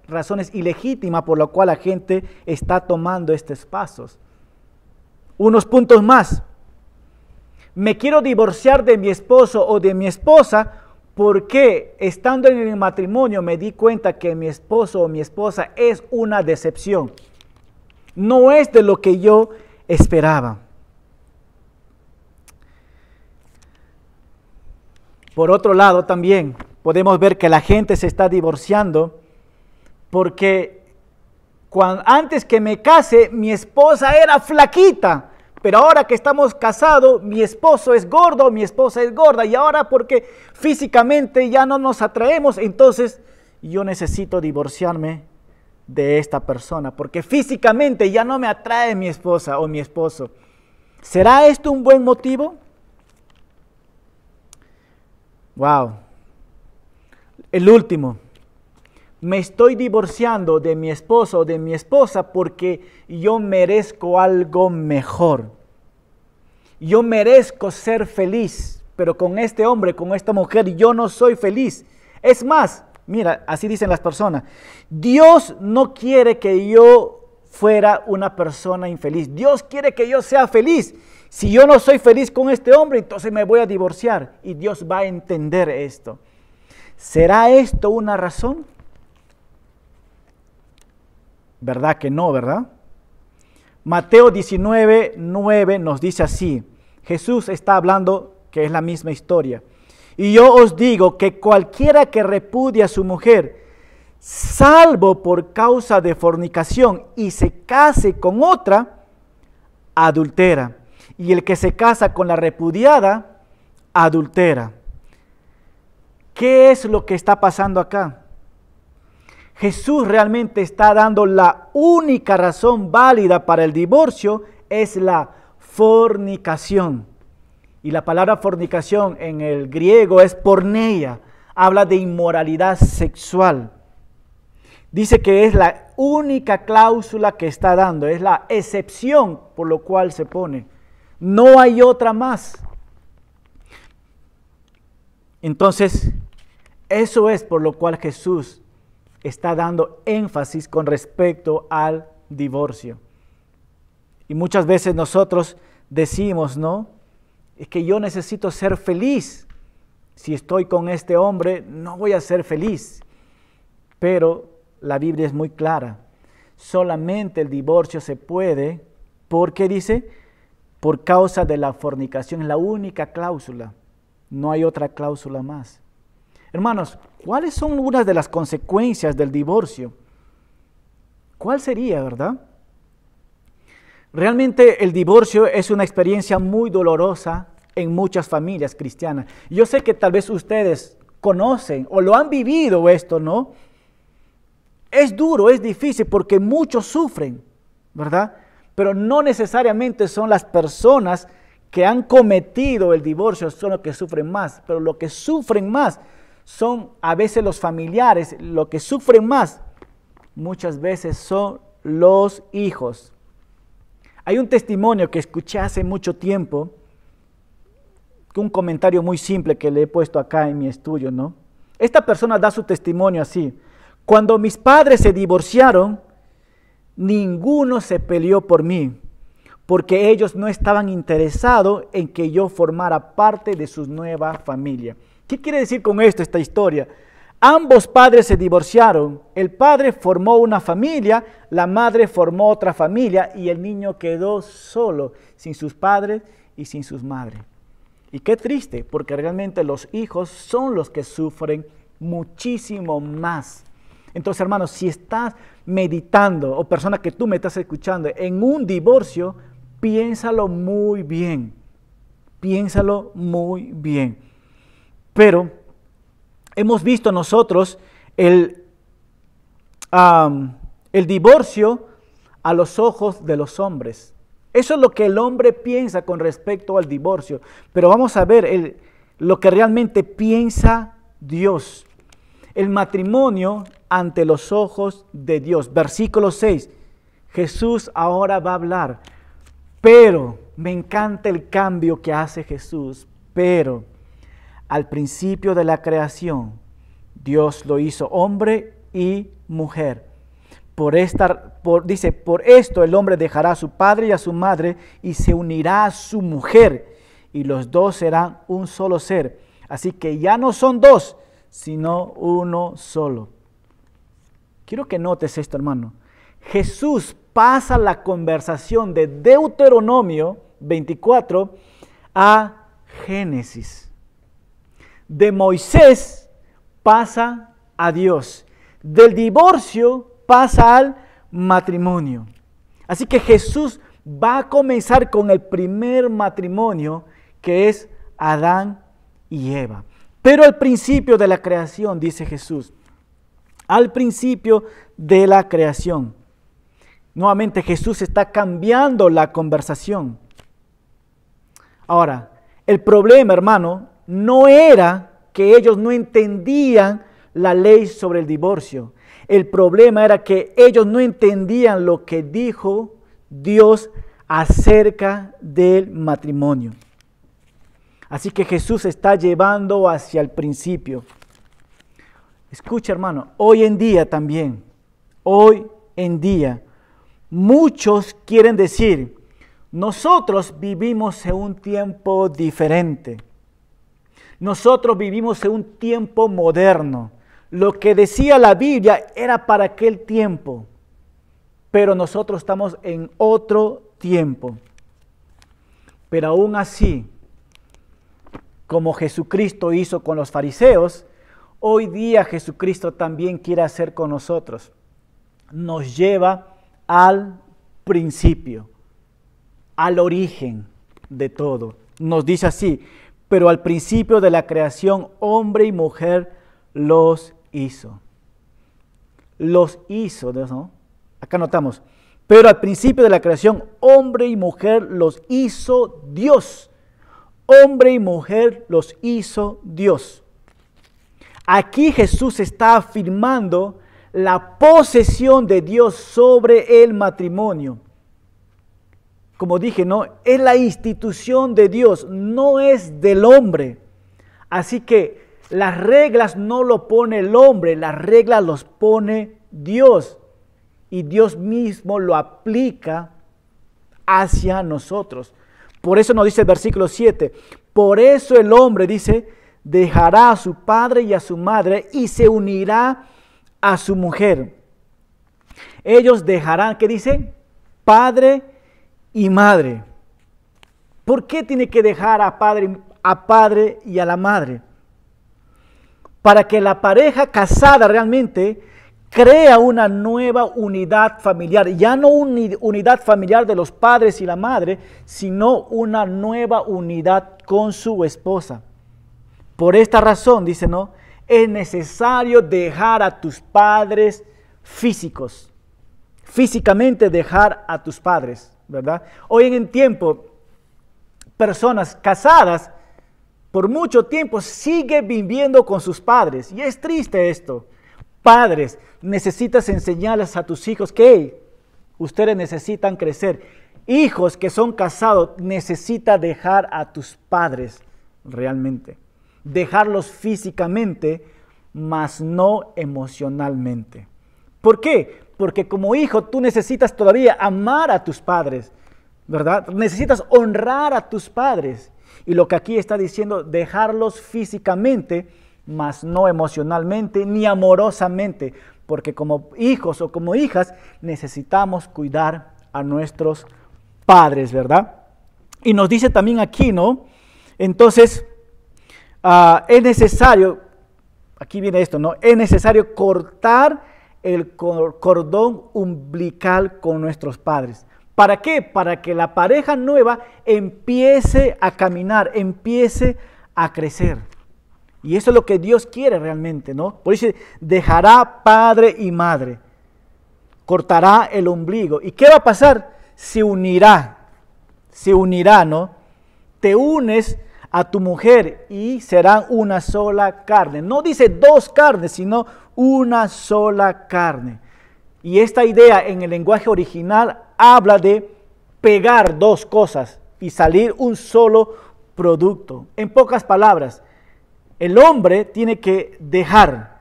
[SPEAKER 3] razones ilegítimas por lo cual la gente está tomando estos pasos. Unos puntos más. Me quiero divorciar de mi esposo o de mi esposa porque estando en el matrimonio me di cuenta que mi esposo o mi esposa es una decepción. No es de lo que yo esperaba. Por otro lado, también podemos ver que la gente se está divorciando porque antes que me case, mi esposa era flaquita, pero ahora que estamos casados, mi esposo es gordo, mi esposa es gorda, y ahora porque físicamente ya no nos atraemos, entonces yo necesito divorciarme de esta persona, porque físicamente ya no me atrae mi esposa o mi esposo. ¿Será esto un buen motivo? Wow. El último. Me estoy divorciando de mi esposo o de mi esposa porque yo merezco algo mejor. Yo merezco ser feliz, pero con este hombre, con esta mujer, yo no soy feliz. Es más, mira, así dicen las personas: Dios no quiere que yo fuera una persona infeliz. Dios quiere que yo sea feliz. Si yo no soy feliz con este hombre, entonces me voy a divorciar, y Dios va a entender esto. ¿Será esto una razón? ¿Verdad que no, verdad? Mateo 19:9 nos dice así. Jesús está hablando, que es la misma historia. Y yo os digo que cualquiera que repudia a su mujer, salvo por causa de fornicación, y se case con otra, adultera. Y el que se casa con la repudiada, adultera. ¿Qué es lo que está pasando acá? Jesús realmente está dando la única razón válida para el divorcio, es la fornicación. Y la palabra fornicación en el griego es porneia, habla de inmoralidad sexual. Dice que es la única cláusula que está dando, es la excepción por lo cual se pone. No hay otra más. Entonces, eso es por lo cual Jesús está dando énfasis con respecto al divorcio. Y muchas veces nosotros decimos, ¿no? Es que yo necesito ser feliz. Si estoy con este hombre, no voy a ser feliz. Pero la Biblia es muy clara. Solamente el divorcio se puede, porque dice, por causa de la fornicación. Es la única cláusula. No hay otra cláusula más. Hermanos, ¿cuáles son algunas de las consecuencias del divorcio? ¿Cuál sería, verdad? Realmente el divorcio es una experiencia muy dolorosa en muchas familias cristianas. Yo sé que tal vez ustedes conocen o lo han vivido esto, ¿no? Es duro, es difícil porque muchos sufren, ¿verdad? Pero no necesariamente son las personas que han cometido el divorcio son los que sufren más, pero lo que sufren más son a veces los familiares, lo que sufren más muchas veces son los hijos. Hay un testimonio que escuché hace mucho tiempo, un comentario muy simple que le he puesto acá en mi estudio, ¿no? Esta persona da su testimonio así: cuando mis padres se divorciaron, ninguno se peleó por mí, porque ellos no estaban interesados en que yo formara parte de su nueva familia. ¿Qué quiere decir con esto esta historia? Ambos padres se divorciaron, el padre formó una familia, la madre formó otra familia y el niño quedó solo, sin sus padres y sin sus madres. Y qué triste, porque realmente los hijos son los que sufren muchísimo más. Entonces, hermanos, si estás meditando, o persona que tú me estás escuchando, en un divorcio, piénsalo muy bien. Piénsalo muy bien. Pero hemos visto nosotros el divorcio a los ojos de los hombres. Eso es lo que el hombre piensa con respecto al divorcio. Pero vamos a ver lo que realmente piensa Dios. El matrimonio ante los ojos de Dios. Versículo 6. Jesús ahora va a hablar. Pero, me encanta el cambio que hace Jesús. Pero, al principio de la creación, Dios lo hizo hombre y mujer. Dice, por esto el hombre dejará a su padre y a su madre y se unirá a su mujer, y los dos serán un solo ser. Así que ya no son dos, sino uno solo. Quiero que notes esto, hermano. Jesús pasa la conversación de Deuteronomio 24 a Génesis. De Moisés pasa a Dios. Del divorcio pasa al matrimonio. Así que Jesús va a comenzar con el primer matrimonio, que es Adán y Eva. Pero al principio de la creación, dice Jesús, al principio de la creación. Nuevamente Jesús está cambiando la conversación. Ahora, el problema, hermano, no era que ellos no entendían la ley sobre el divorcio. El problema era que ellos no entendían lo que dijo Dios acerca del matrimonio. Así que Jesús está llevando hacia el principio. Escucha, hermano, hoy en día también, hoy en día, muchos quieren decir, nosotros vivimos en un tiempo diferente. Nosotros vivimos en un tiempo moderno. Lo que decía la Biblia era para aquel tiempo, pero nosotros estamos en otro tiempo. Pero aún así, como Jesucristo hizo con los fariseos, hoy día Jesucristo también quiere hacer con nosotros. Nos lleva al principio, al origen de todo. Nos dice así, pero al principio de la creación, hombre y mujer los hizo. Los hizo, ¿no? Acá notamos, pero al principio de la creación, hombre y mujer los hizo Dios. Hombre y mujer los hizo Dios. Aquí Jesús está afirmando la posesión de Dios sobre el matrimonio. Como dije, no, es la institución de Dios, no es del hombre. Así que las reglas no lo pone el hombre, las reglas los pone Dios. Y Dios mismo lo aplica hacia nosotros. Por eso nos dice el versículo 7, por eso el hombre, dice, dejará a su padre y a su madre y se unirá a su mujer. Ellos dejarán, ¿qué dice? Padre y madre. ¿Por qué tiene que dejar a padre y a la madre? Para que la pareja casada realmente crea una nueva unidad familiar. Ya no una unidad familiar de los padres y la madre, sino una nueva unidad con su esposa. Por esta razón, dice, ¿no? Es necesario dejar a tus padres físicos. Físicamente dejar a tus padres, ¿verdad? Hoy en el tiempo, personas casadas por mucho tiempo siguen viviendo con sus padres. Y es triste esto. Padres, necesitas enseñarles a tus hijos que ustedes necesitan crecer. Hijos que son casados, necesitas dejar a tus padres realmente. Dejarlos físicamente, mas no emocionalmente. ¿Por qué? Porque como hijo tú necesitas todavía amar a tus padres, ¿verdad? Necesitas honrar a tus padres. Y lo que aquí está diciendo, dejarlos físicamente, mas no emocionalmente ni amorosamente. Porque como hijos o como hijas necesitamos cuidar a nuestros padres, ¿verdad? Y nos dice también aquí, ¿no? Entonces, es necesario, aquí viene esto, ¿no? Es necesario cortar el cordón umbilical con nuestros padres. ¿Para qué? Para que la pareja nueva empiece a caminar, empiece a crecer. Y eso es lo que Dios quiere realmente, ¿no? Por eso dejará padre y madre, cortará el ombligo. ¿Y qué va a pasar? Se unirá, ¿no? Te unes a tu mujer y serán una sola carne. No dice dos carnes, sino una sola carne. Y esta idea en el lenguaje original habla de pegar dos cosas y salir un solo producto. En pocas palabras, el hombre tiene que dejar,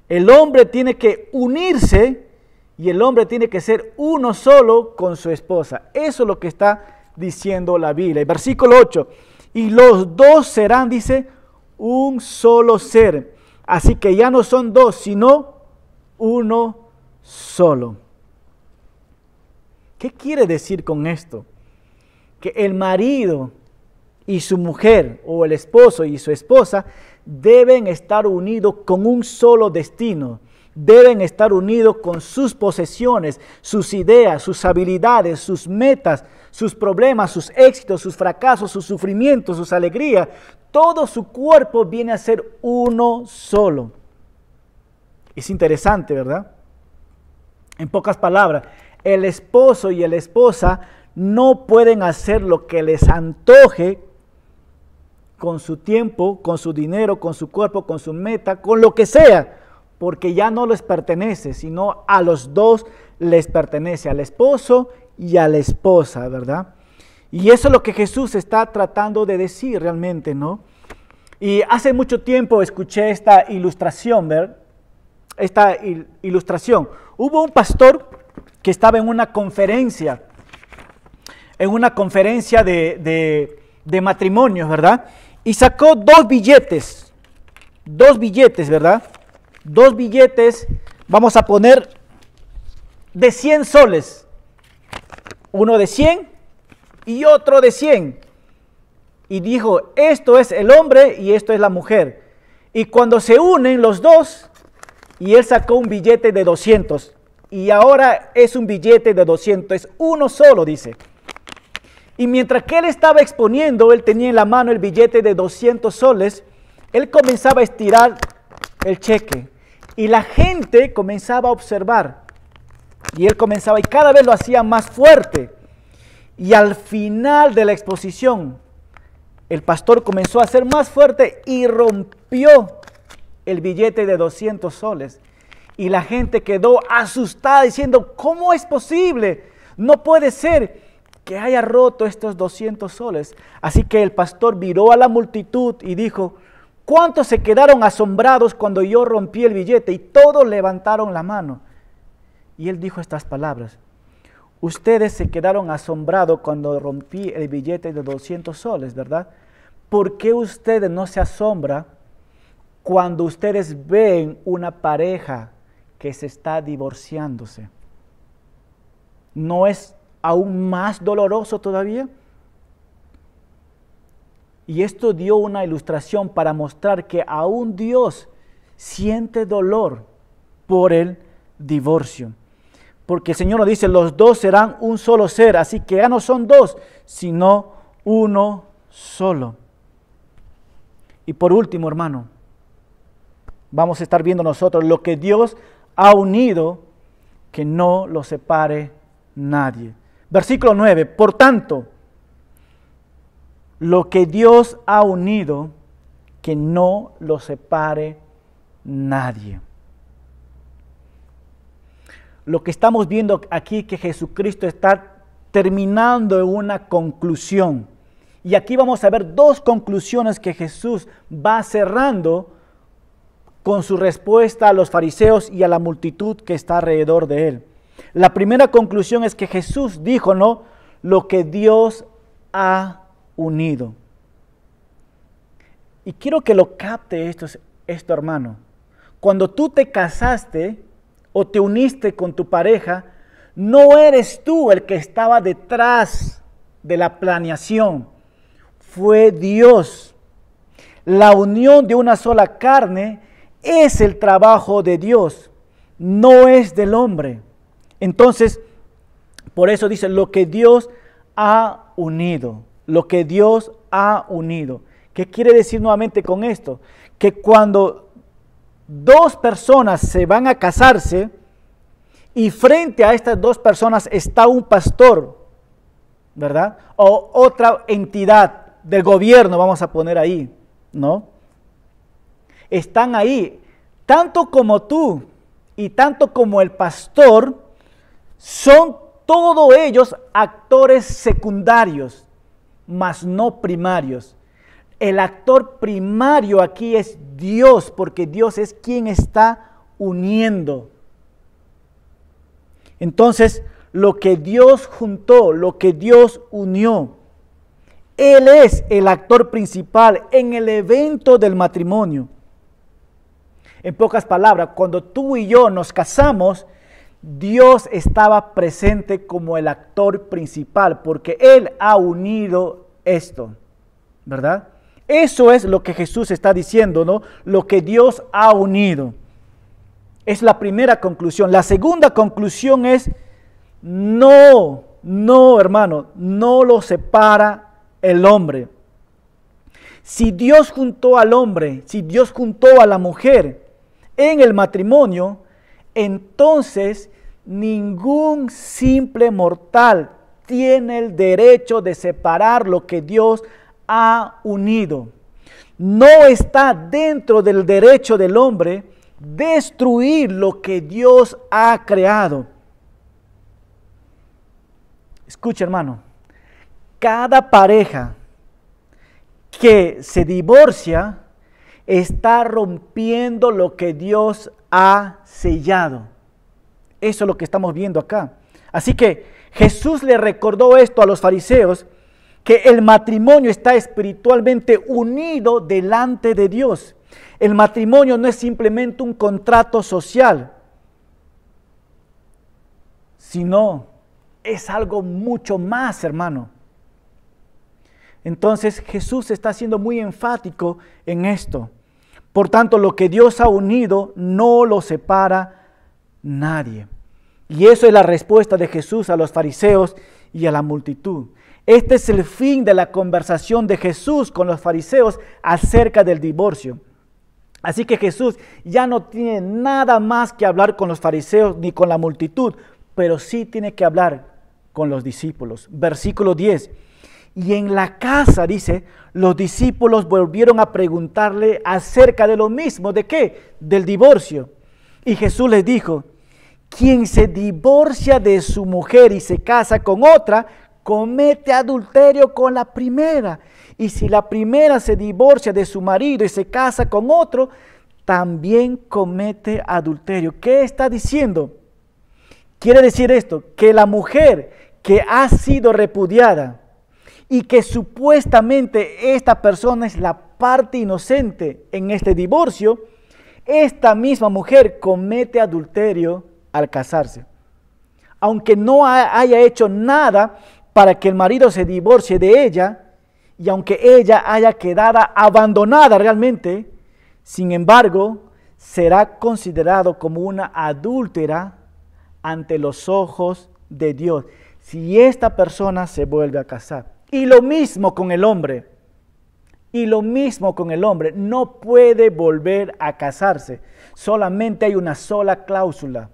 [SPEAKER 3] el hombre tiene que unirse y el hombre tiene que ser uno solo con su esposa. Eso es lo que está diciendo la Biblia. El versículo 8, y los dos serán, dice, un solo ser. Así que ya no son dos, sino uno solo. ¿Qué quiere decir con esto? Que el marido y su mujer, o el esposo y su esposa, deben estar unidos con un solo destino. Deben estar unidos con sus posesiones, sus ideas, sus habilidades, sus metas, sus problemas, sus éxitos, sus fracasos, sus sufrimientos, sus alegrías. Todo su cuerpo viene a ser uno solo. Es interesante, ¿verdad? En pocas palabras, el esposo y la esposa no pueden hacer lo que les antoje con su tiempo, con su dinero, con su cuerpo, con su meta, con lo que sea, porque ya no les pertenece, sino a los dos les pertenece, al esposo y a la esposa, ¿verdad? Y eso es lo que Jesús está tratando de decir realmente, ¿no? Y hace mucho tiempo escuché esta ilustración, ¿verdad? Esta ilustración. Hubo un pastor que estaba en una conferencia de matrimonios, ¿verdad? Y sacó dos billetes, ¿verdad? Dos billetes, vamos a poner, de 100 soles. Uno de 100 y otro de 100. Y dijo, esto es el hombre y esto es la mujer. Y cuando se unen los dos, y él sacó un billete de 200. Y ahora es un billete de 200, es uno solo, dice. Y mientras que él estaba exponiendo, él tenía en la mano el billete de 200 soles, él comenzaba a estirar el cheque. Y la gente comenzaba a observar. Y él comenzaba, y cada vez lo hacía más fuerte. Y al final de la exposición, el pastor comenzó a ser más fuerte y rompió el billete de 200 soles. Y la gente quedó asustada diciendo, ¿cómo es posible? No puede ser que haya roto estos 200 soles. Así que el pastor miró a la multitud y dijo, ¿cuántos se quedaron asombrados cuando yo rompí el billete? Y todos levantaron la mano. Y él dijo estas palabras, ustedes se quedaron asombrados cuando rompí el billete de 200 soles, ¿verdad? ¿Por qué ustedes no se asombran cuando ustedes ven una pareja que se está divorciándose? ¿No es aún más doloroso todavía? Y esto dio una ilustración para mostrar que aún Dios siente dolor por el divorcio. Porque el Señor nos dice, los dos serán un solo ser, así que ya no son dos, sino uno solo. Y por último, hermano, vamos a estar viendo nosotros lo que Dios ha unido, que no lo separe nadie. Versículo 9, por tanto, lo que Dios ha unido, que no lo separe nadie. Lo que estamos viendo aquí, que Jesucristo está terminando en una conclusión. Y aquí vamos a ver dos conclusiones que Jesús va cerrando con su respuesta a los fariseos y a la multitud que está alrededor de él. La primera conclusión es que Jesús dijo, ¿no?, lo que Dios ha unido. Y quiero que lo capte esto, hermano. Cuando tú te casaste o te uniste con tu pareja, no eres tú el que estaba detrás de la planeación. Fue Dios. La unión de una sola carne es el trabajo de Dios, no es del hombre. Entonces, por eso dice, lo que Dios ha unido, lo que Dios ha unido. ¿Qué quiere decir nuevamente con esto? Que cuando dos personas se van a casarse y frente a estas dos personas está un pastor, ¿verdad? O otra entidad del gobierno, vamos a poner ahí, ¿no? Están ahí, tanto como tú y tanto como el pastor, son todos ellos actores secundarios, mas no primarios. El actor primario aquí es Dios, porque Dios es quien está uniendo. Entonces, lo que Dios juntó, lo que Dios unió, Él es el actor principal en el evento del matrimonio. En pocas palabras, cuando tú y yo nos casamos, Dios estaba presente como el actor principal, porque Él ha unido esto, ¿verdad? Eso es lo que Jesús está diciendo, ¿no? Lo que Dios ha unido. Es la primera conclusión. La segunda conclusión es, no, hermano, no lo separa el hombre. Si Dios juntó al hombre, si Dios juntó a la mujer en el matrimonio, entonces ningún simple mortal tiene el derecho de separar lo que Dios ha unido. No está dentro del derecho del hombre destruir lo que Dios ha creado. Escucha, hermano, cada pareja que se divorcia está rompiendo lo que Dios ha sellado. Eso es lo que estamos viendo acá. Así que Jesús le recordó esto a los fariseos, que el matrimonio está espiritualmente unido delante de Dios. El matrimonio no es simplemente un contrato social, sino es algo mucho más, hermano. Entonces Jesús está siendo muy enfático en esto. Por tanto, lo que Dios ha unido no lo separa nadie. Y eso es la respuesta de Jesús a los fariseos y a la multitud. Este es el fin de la conversación de Jesús con los fariseos acerca del divorcio. Así que Jesús ya no tiene nada más que hablar con los fariseos ni con la multitud, pero sí tiene que hablar con los discípulos. Versículo 10. Y en la casa, dice, los discípulos volvieron a preguntarle acerca de lo mismo. ¿De qué? Del divorcio. Y Jesús les dijo, quien se divorcia de su mujer y se casa con otra, comete adulterio con la primera. Y si la primera se divorcia de su marido y se casa con otro, también comete adulterio. ¿Qué está diciendo? Quiere decir esto, que la mujer que ha sido repudiada y que supuestamente esta persona es la parte inocente en este divorcio, esta misma mujer comete adulterio al casarse. Aunque no haya hecho nada para que el marido se divorcie de ella, y aunque ella haya quedado abandonada realmente, sin embargo, será considerado como una adúltera ante los ojos de Dios, si esta persona se vuelve a casar. Y lo mismo con el hombre. Y lo mismo con el hombre. No puede volver a casarse. Solamente hay una sola cláusula,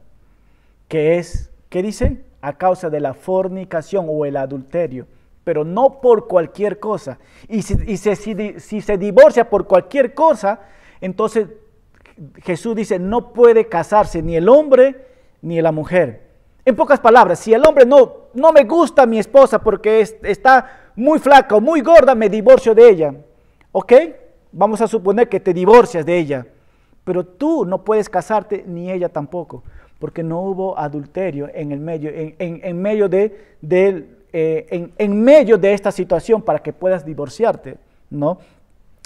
[SPEAKER 3] que es, ¿qué dice? A causa de la fornicación o el adulterio. Pero no por cualquier cosa. Y si se divorcia por cualquier cosa, entonces Jesús dice, no puede casarse ni el hombre ni la mujer. En pocas palabras, si el hombre no me gusta mi esposa porque está muy flaca o muy gorda, me divorcio de ella. ¿Ok? Vamos a suponer que te divorcias de ella. Pero tú no puedes casarte ni ella tampoco, porque no hubo adulterio en el medio, en medio de esta situación para que puedas divorciarte, ¿no?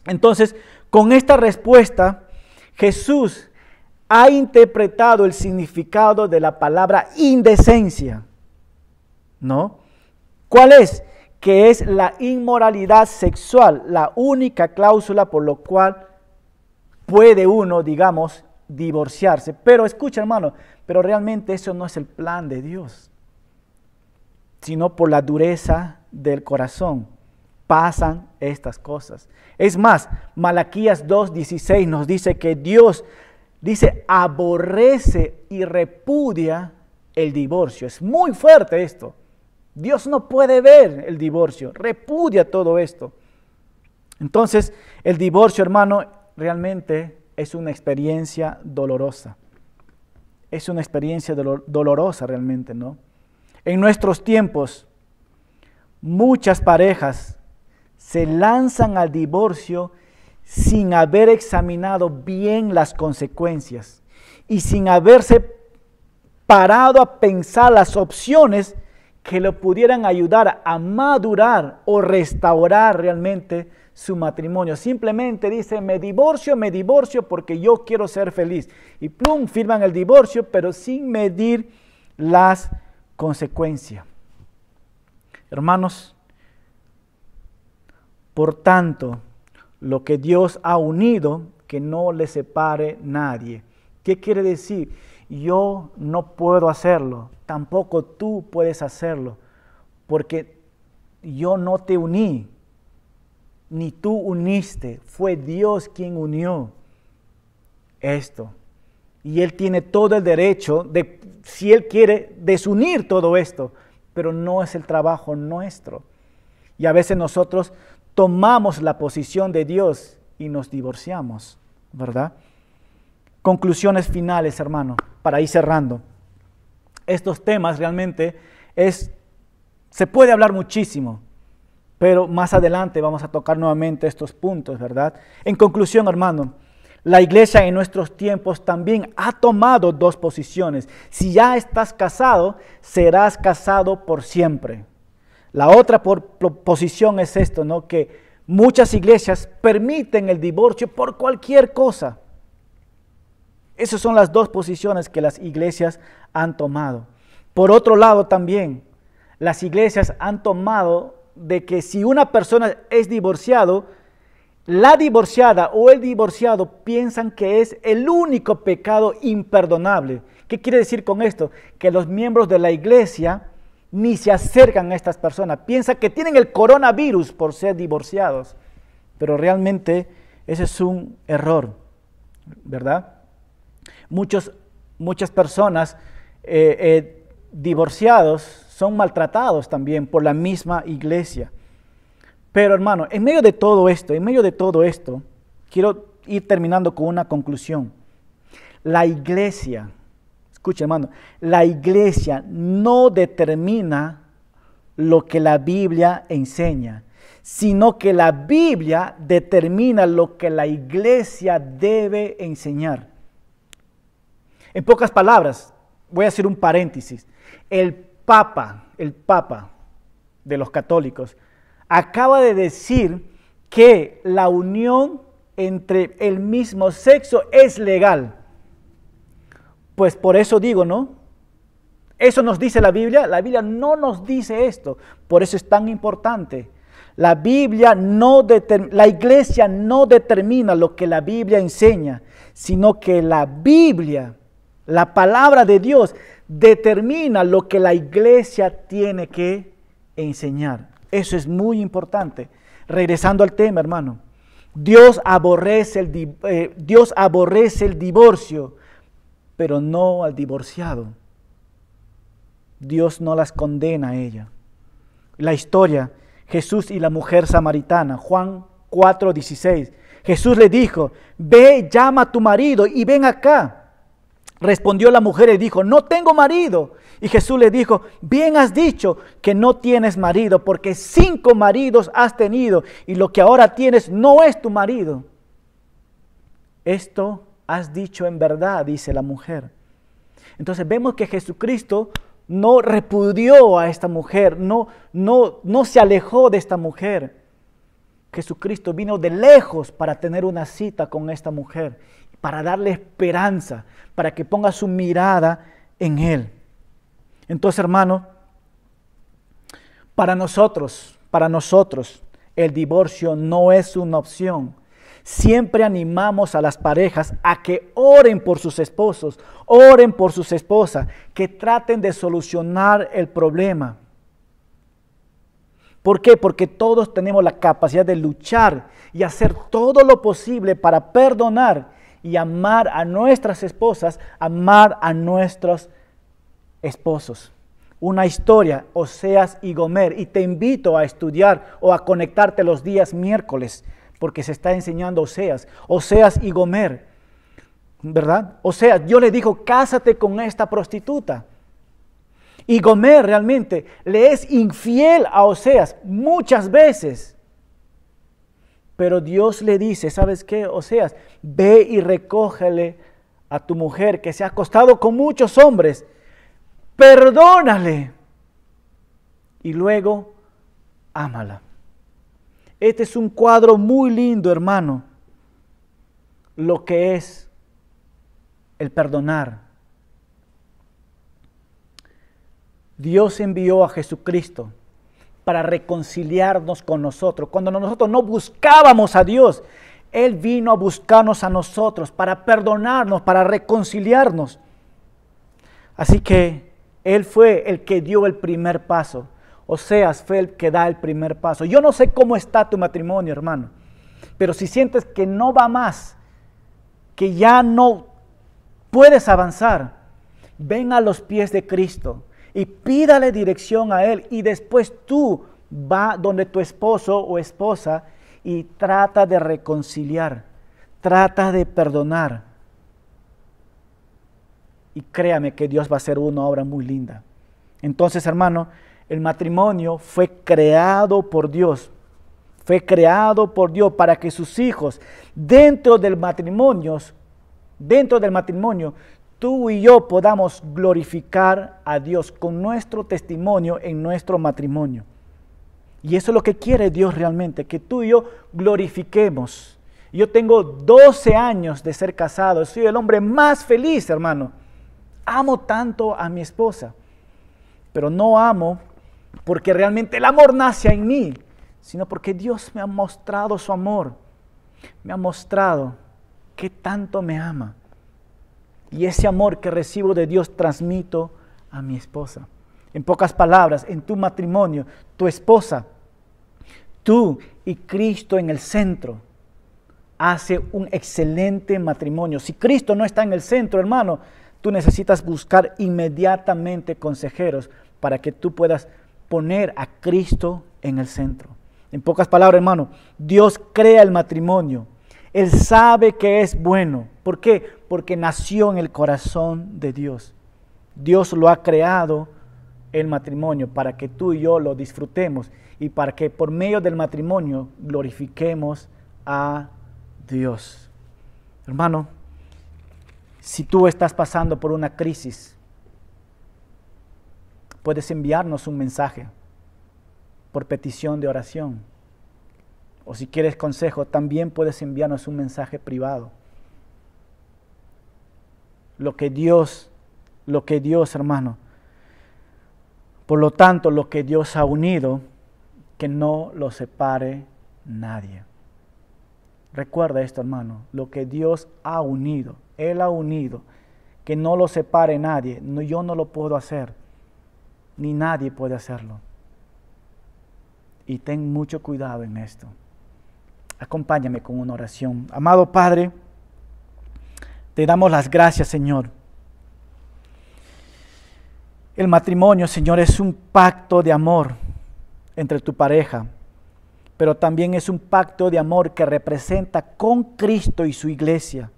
[SPEAKER 3] Entonces, con esta respuesta, Jesús ha interpretado el significado de la palabra indecencia, ¿no? ¿Cuál es? Que es la inmoralidad sexual, la única cláusula por lo cual puede uno, digamos, divorciarse. Pero escucha, hermano, pero realmente eso no es el plan de Dios, sino por la dureza del corazón pasan estas cosas. Es más, Malaquías 2:16 nos dice que Dios dice, aborrece y repudia el divorcio. Es muy fuerte esto. Dios no puede ver el divorcio, repudia todo esto. Entonces, el divorcio, hermano, realmente es una experiencia dolorosa. Es una experiencia dolorosa realmente, ¿no? En nuestros tiempos, muchas parejas se lanzan al divorcio sin haber examinado bien las consecuencias y sin haberse parado a pensar las opciones que le pudieran ayudar a madurar o restaurar realmente su matrimonio. Simplemente dice, me divorcio porque yo quiero ser feliz. Y plum, firman el divorcio, pero sin medir las consecuencias. Hermanos, por tanto, lo que Dios ha unido, que no le separe nadie. ¿Qué quiere decir? Yo no puedo hacerlo, tampoco tú puedes hacerlo, porque yo no te uní, ni tú uniste, fue Dios quien unió esto. Y Él tiene todo el derecho de, si Él quiere, desunir todo esto, pero no es el trabajo nuestro. Y a veces nosotros tomamos la posición de Dios y nos divorciamos, ¿verdad? Conclusiones finales, hermano, para ir cerrando. Estos temas realmente se puede hablar muchísimo, pero más adelante vamos a tocar nuevamente estos puntos, ¿verdad? En conclusión, hermano, la iglesia en nuestros tiempos también ha tomado dos posiciones. Si ya estás casado, serás casado por siempre. La otra posición es esto, ¿no? Que muchas iglesias permiten el divorcio por cualquier cosa. Esas son las dos posiciones que las iglesias han tomado. Por otro lado también, las iglesias han tomado de que si una persona es divorciado, la divorciada o el divorciado piensan que es el único pecado imperdonable. ¿Qué quiere decir con esto? Que los miembros de la iglesia ni se acercan a estas personas. Piensan que tienen el coronavirus por ser divorciados. Pero realmente ese es un error, ¿verdad? Muchas personas divorciados son maltratados también por la misma iglesia. Pero hermano, en medio de todo esto, quiero ir terminando con una conclusión. La iglesia, escucha hermano, la iglesia no determina lo que la Biblia enseña, sino que la Biblia determina lo que la iglesia debe enseñar. En pocas palabras, voy a hacer un paréntesis. El Papa de los católicos acaba de decir que la unión entre el mismo sexo es legal. Pues por eso digo, ¿no? Eso nos dice la Biblia no nos dice esto, por eso es tan importante. La iglesia no determina lo que la Biblia enseña, sino que la Biblia, la palabra de Dios, determina lo que la iglesia tiene que enseñar. Eso es muy importante. Regresando al tema, hermano. Dios aborrece el divorcio, pero no al divorciado. Dios no las condena a ella. La historia, Jesús y la mujer samaritana, Juan 4:16. Jesús le dijo, ve, llama a tu marido y ven acá. Respondió la mujer y dijo, no tengo marido. Y Jesús le dijo, bien has dicho que no tienes marido, porque 5 maridos has tenido y lo que ahora tienes no es tu marido. Esto has dicho en verdad, dice la mujer. Entonces vemos que Jesucristo no repudió a esta mujer, no se alejó de esta mujer. Jesucristo vino de lejos para tener una cita con esta mujer, para darle esperanza, para que ponga su mirada en Él. Entonces, hermano, para nosotros, el divorcio no es una opción. Siempre animamos a las parejas a que oren por sus esposos, oren por sus esposas, que traten de solucionar el problema. ¿Por qué? Porque todos tenemos la capacidad de luchar y hacer todo lo posible para perdonar y amar a nuestras esposas, amar a nuestros esposos. Una historia, Oseas y Gomer, y te invito a estudiar o a conectarte los días miércoles, porque se está enseñando Oseas y Gomer, ¿verdad? Oseas, Dios le dijo, cásate con esta prostituta. Y Gomer realmente le es infiel a Oseas muchas veces. Pero Dios le dice, ¿sabes qué, Oseas? Ve y recógele a tu mujer que se ha acostado con muchos hombres. Perdónale. Y luego, ámala. Este es un cuadro muy lindo, hermano. Lo que es el perdonar. Dios envió a Jesucristo para reconciliarnos con nosotros. Cuando nosotros no buscábamos a Dios, Él vino a buscarnos a nosotros para perdonarnos, para reconciliarnos. Así que Él fue el que dio el primer paso. Oseas fue el que da el primer paso. Yo no sé cómo está tu matrimonio, hermano, pero si sientes que no va más, que ya no puedes avanzar, ven a los pies de Cristo y pídale dirección a Él, y después tú va donde tu esposo o esposa y trata de reconciliar, trata de perdonar. Y créame que Dios va a hacer una obra muy linda. Entonces, hermano, el matrimonio fue creado por Dios. Fue creado por Dios para que sus hijos, dentro del matrimonio, tú y yo podamos glorificar a Dios con nuestro testimonio en nuestro matrimonio. Y eso es lo que quiere Dios realmente, que tú y yo glorifiquemos. Yo tengo 12 años de ser casado, soy el hombre más feliz, hermano. Amo tanto a mi esposa, pero no amo porque realmente el amor nace en mí, sino porque Dios me ha mostrado su amor, me ha mostrado que tanto me ama. Y ese amor que recibo de Dios transmito a mi esposa. En pocas palabras, en tu matrimonio, tu esposa, tú y Cristo en el centro, hace un excelente matrimonio. Si Cristo no está en el centro, hermano, tú necesitas buscar inmediatamente consejeros para que tú puedas poner a Cristo en el centro. En pocas palabras, hermano, Dios crea el matrimonio. Él sabe que es bueno. ¿Por qué? Porque nació en el corazón de Dios. Dios lo ha creado, el matrimonio, para que tú y yo lo disfrutemos y para que por medio del matrimonio glorifiquemos a Dios. Hermano, si tú estás pasando por una crisis, puedes enviarnos un mensaje por petición de oración. O si quieres consejo, también puedes enviarnos un mensaje privado. Lo que Dios, hermano. Por lo tanto, lo que Dios ha unido, que no lo separe nadie. Recuerda esto, hermano. Lo que Dios ha unido, Él ha unido, que no lo separe nadie. No, yo no lo puedo hacer, ni nadie puede hacerlo. Y ten mucho cuidado en esto. Acompáñame con una oración. Amado Padre, te damos las gracias, Señor. El matrimonio, Señor, es un pacto de amor entre tu pareja, pero también es un pacto de amor que representa con Cristo y su iglesia.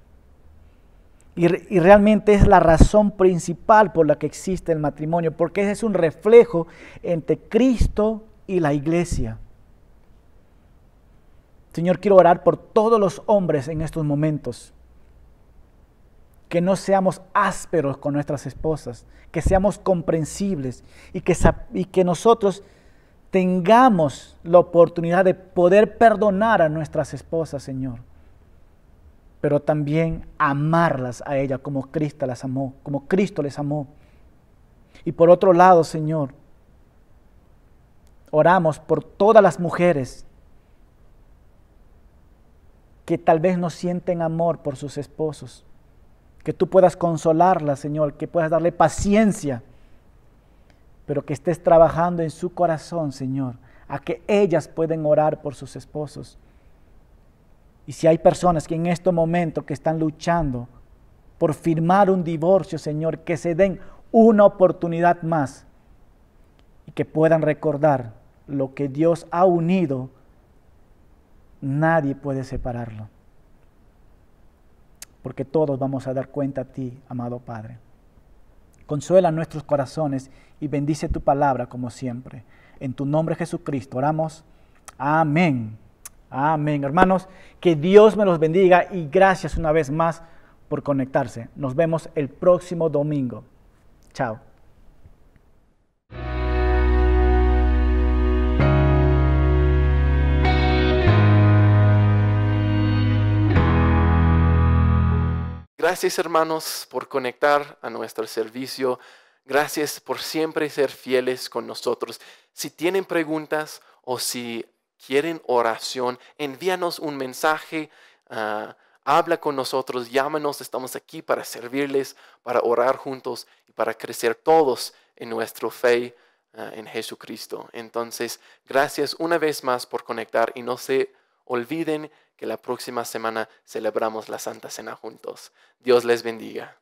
[SPEAKER 3] Y realmente es la razón principal por la que existe el matrimonio, porque ese es un reflejo entre Cristo y la iglesia. Señor, quiero orar por todos los hombres en estos momentos. Que no seamos ásperos con nuestras esposas, que seamos comprensibles y que nosotros tengamos la oportunidad de poder perdonar a nuestras esposas, Señor. Pero también amarlas a ellas como Cristo las amó, como Cristo les amó. Y por otro lado, Señor, oramos por todas las mujeres que tal vez no sienten amor por sus esposos. Que tú puedas consolarlas, Señor, que puedas darle paciencia, pero que estés trabajando en su corazón, Señor, a que ellas pueden orar por sus esposos. Y si hay personas que en este momento que están luchando por firmar un divorcio, Señor, que se den una oportunidad más y que puedan recordar lo que Dios ha unido, nadie puede separarlo. Porque todos vamos a dar cuenta a ti, amado Padre. Consuela nuestros corazones y bendice tu palabra como siempre. En tu nombre, Jesucristo, oramos. Amén. Amén. Hermanos, que Dios me los bendiga y gracias una vez más por conectarse. Nos vemos el próximo domingo. Chao.
[SPEAKER 4] Gracias, hermanos, por conectar a nuestro servicio. Gracias por siempre ser fieles con nosotros. Si tienen preguntas o si quieren oración, envíanos un mensaje, habla con nosotros, llámanos. Estamos aquí para servirles, para orar juntos y para crecer todos en nuestra fe en Jesucristo. Entonces, gracias una vez más por conectar y no se olviden que la próxima semana celebramos la Santa Cena juntos. Dios les bendiga.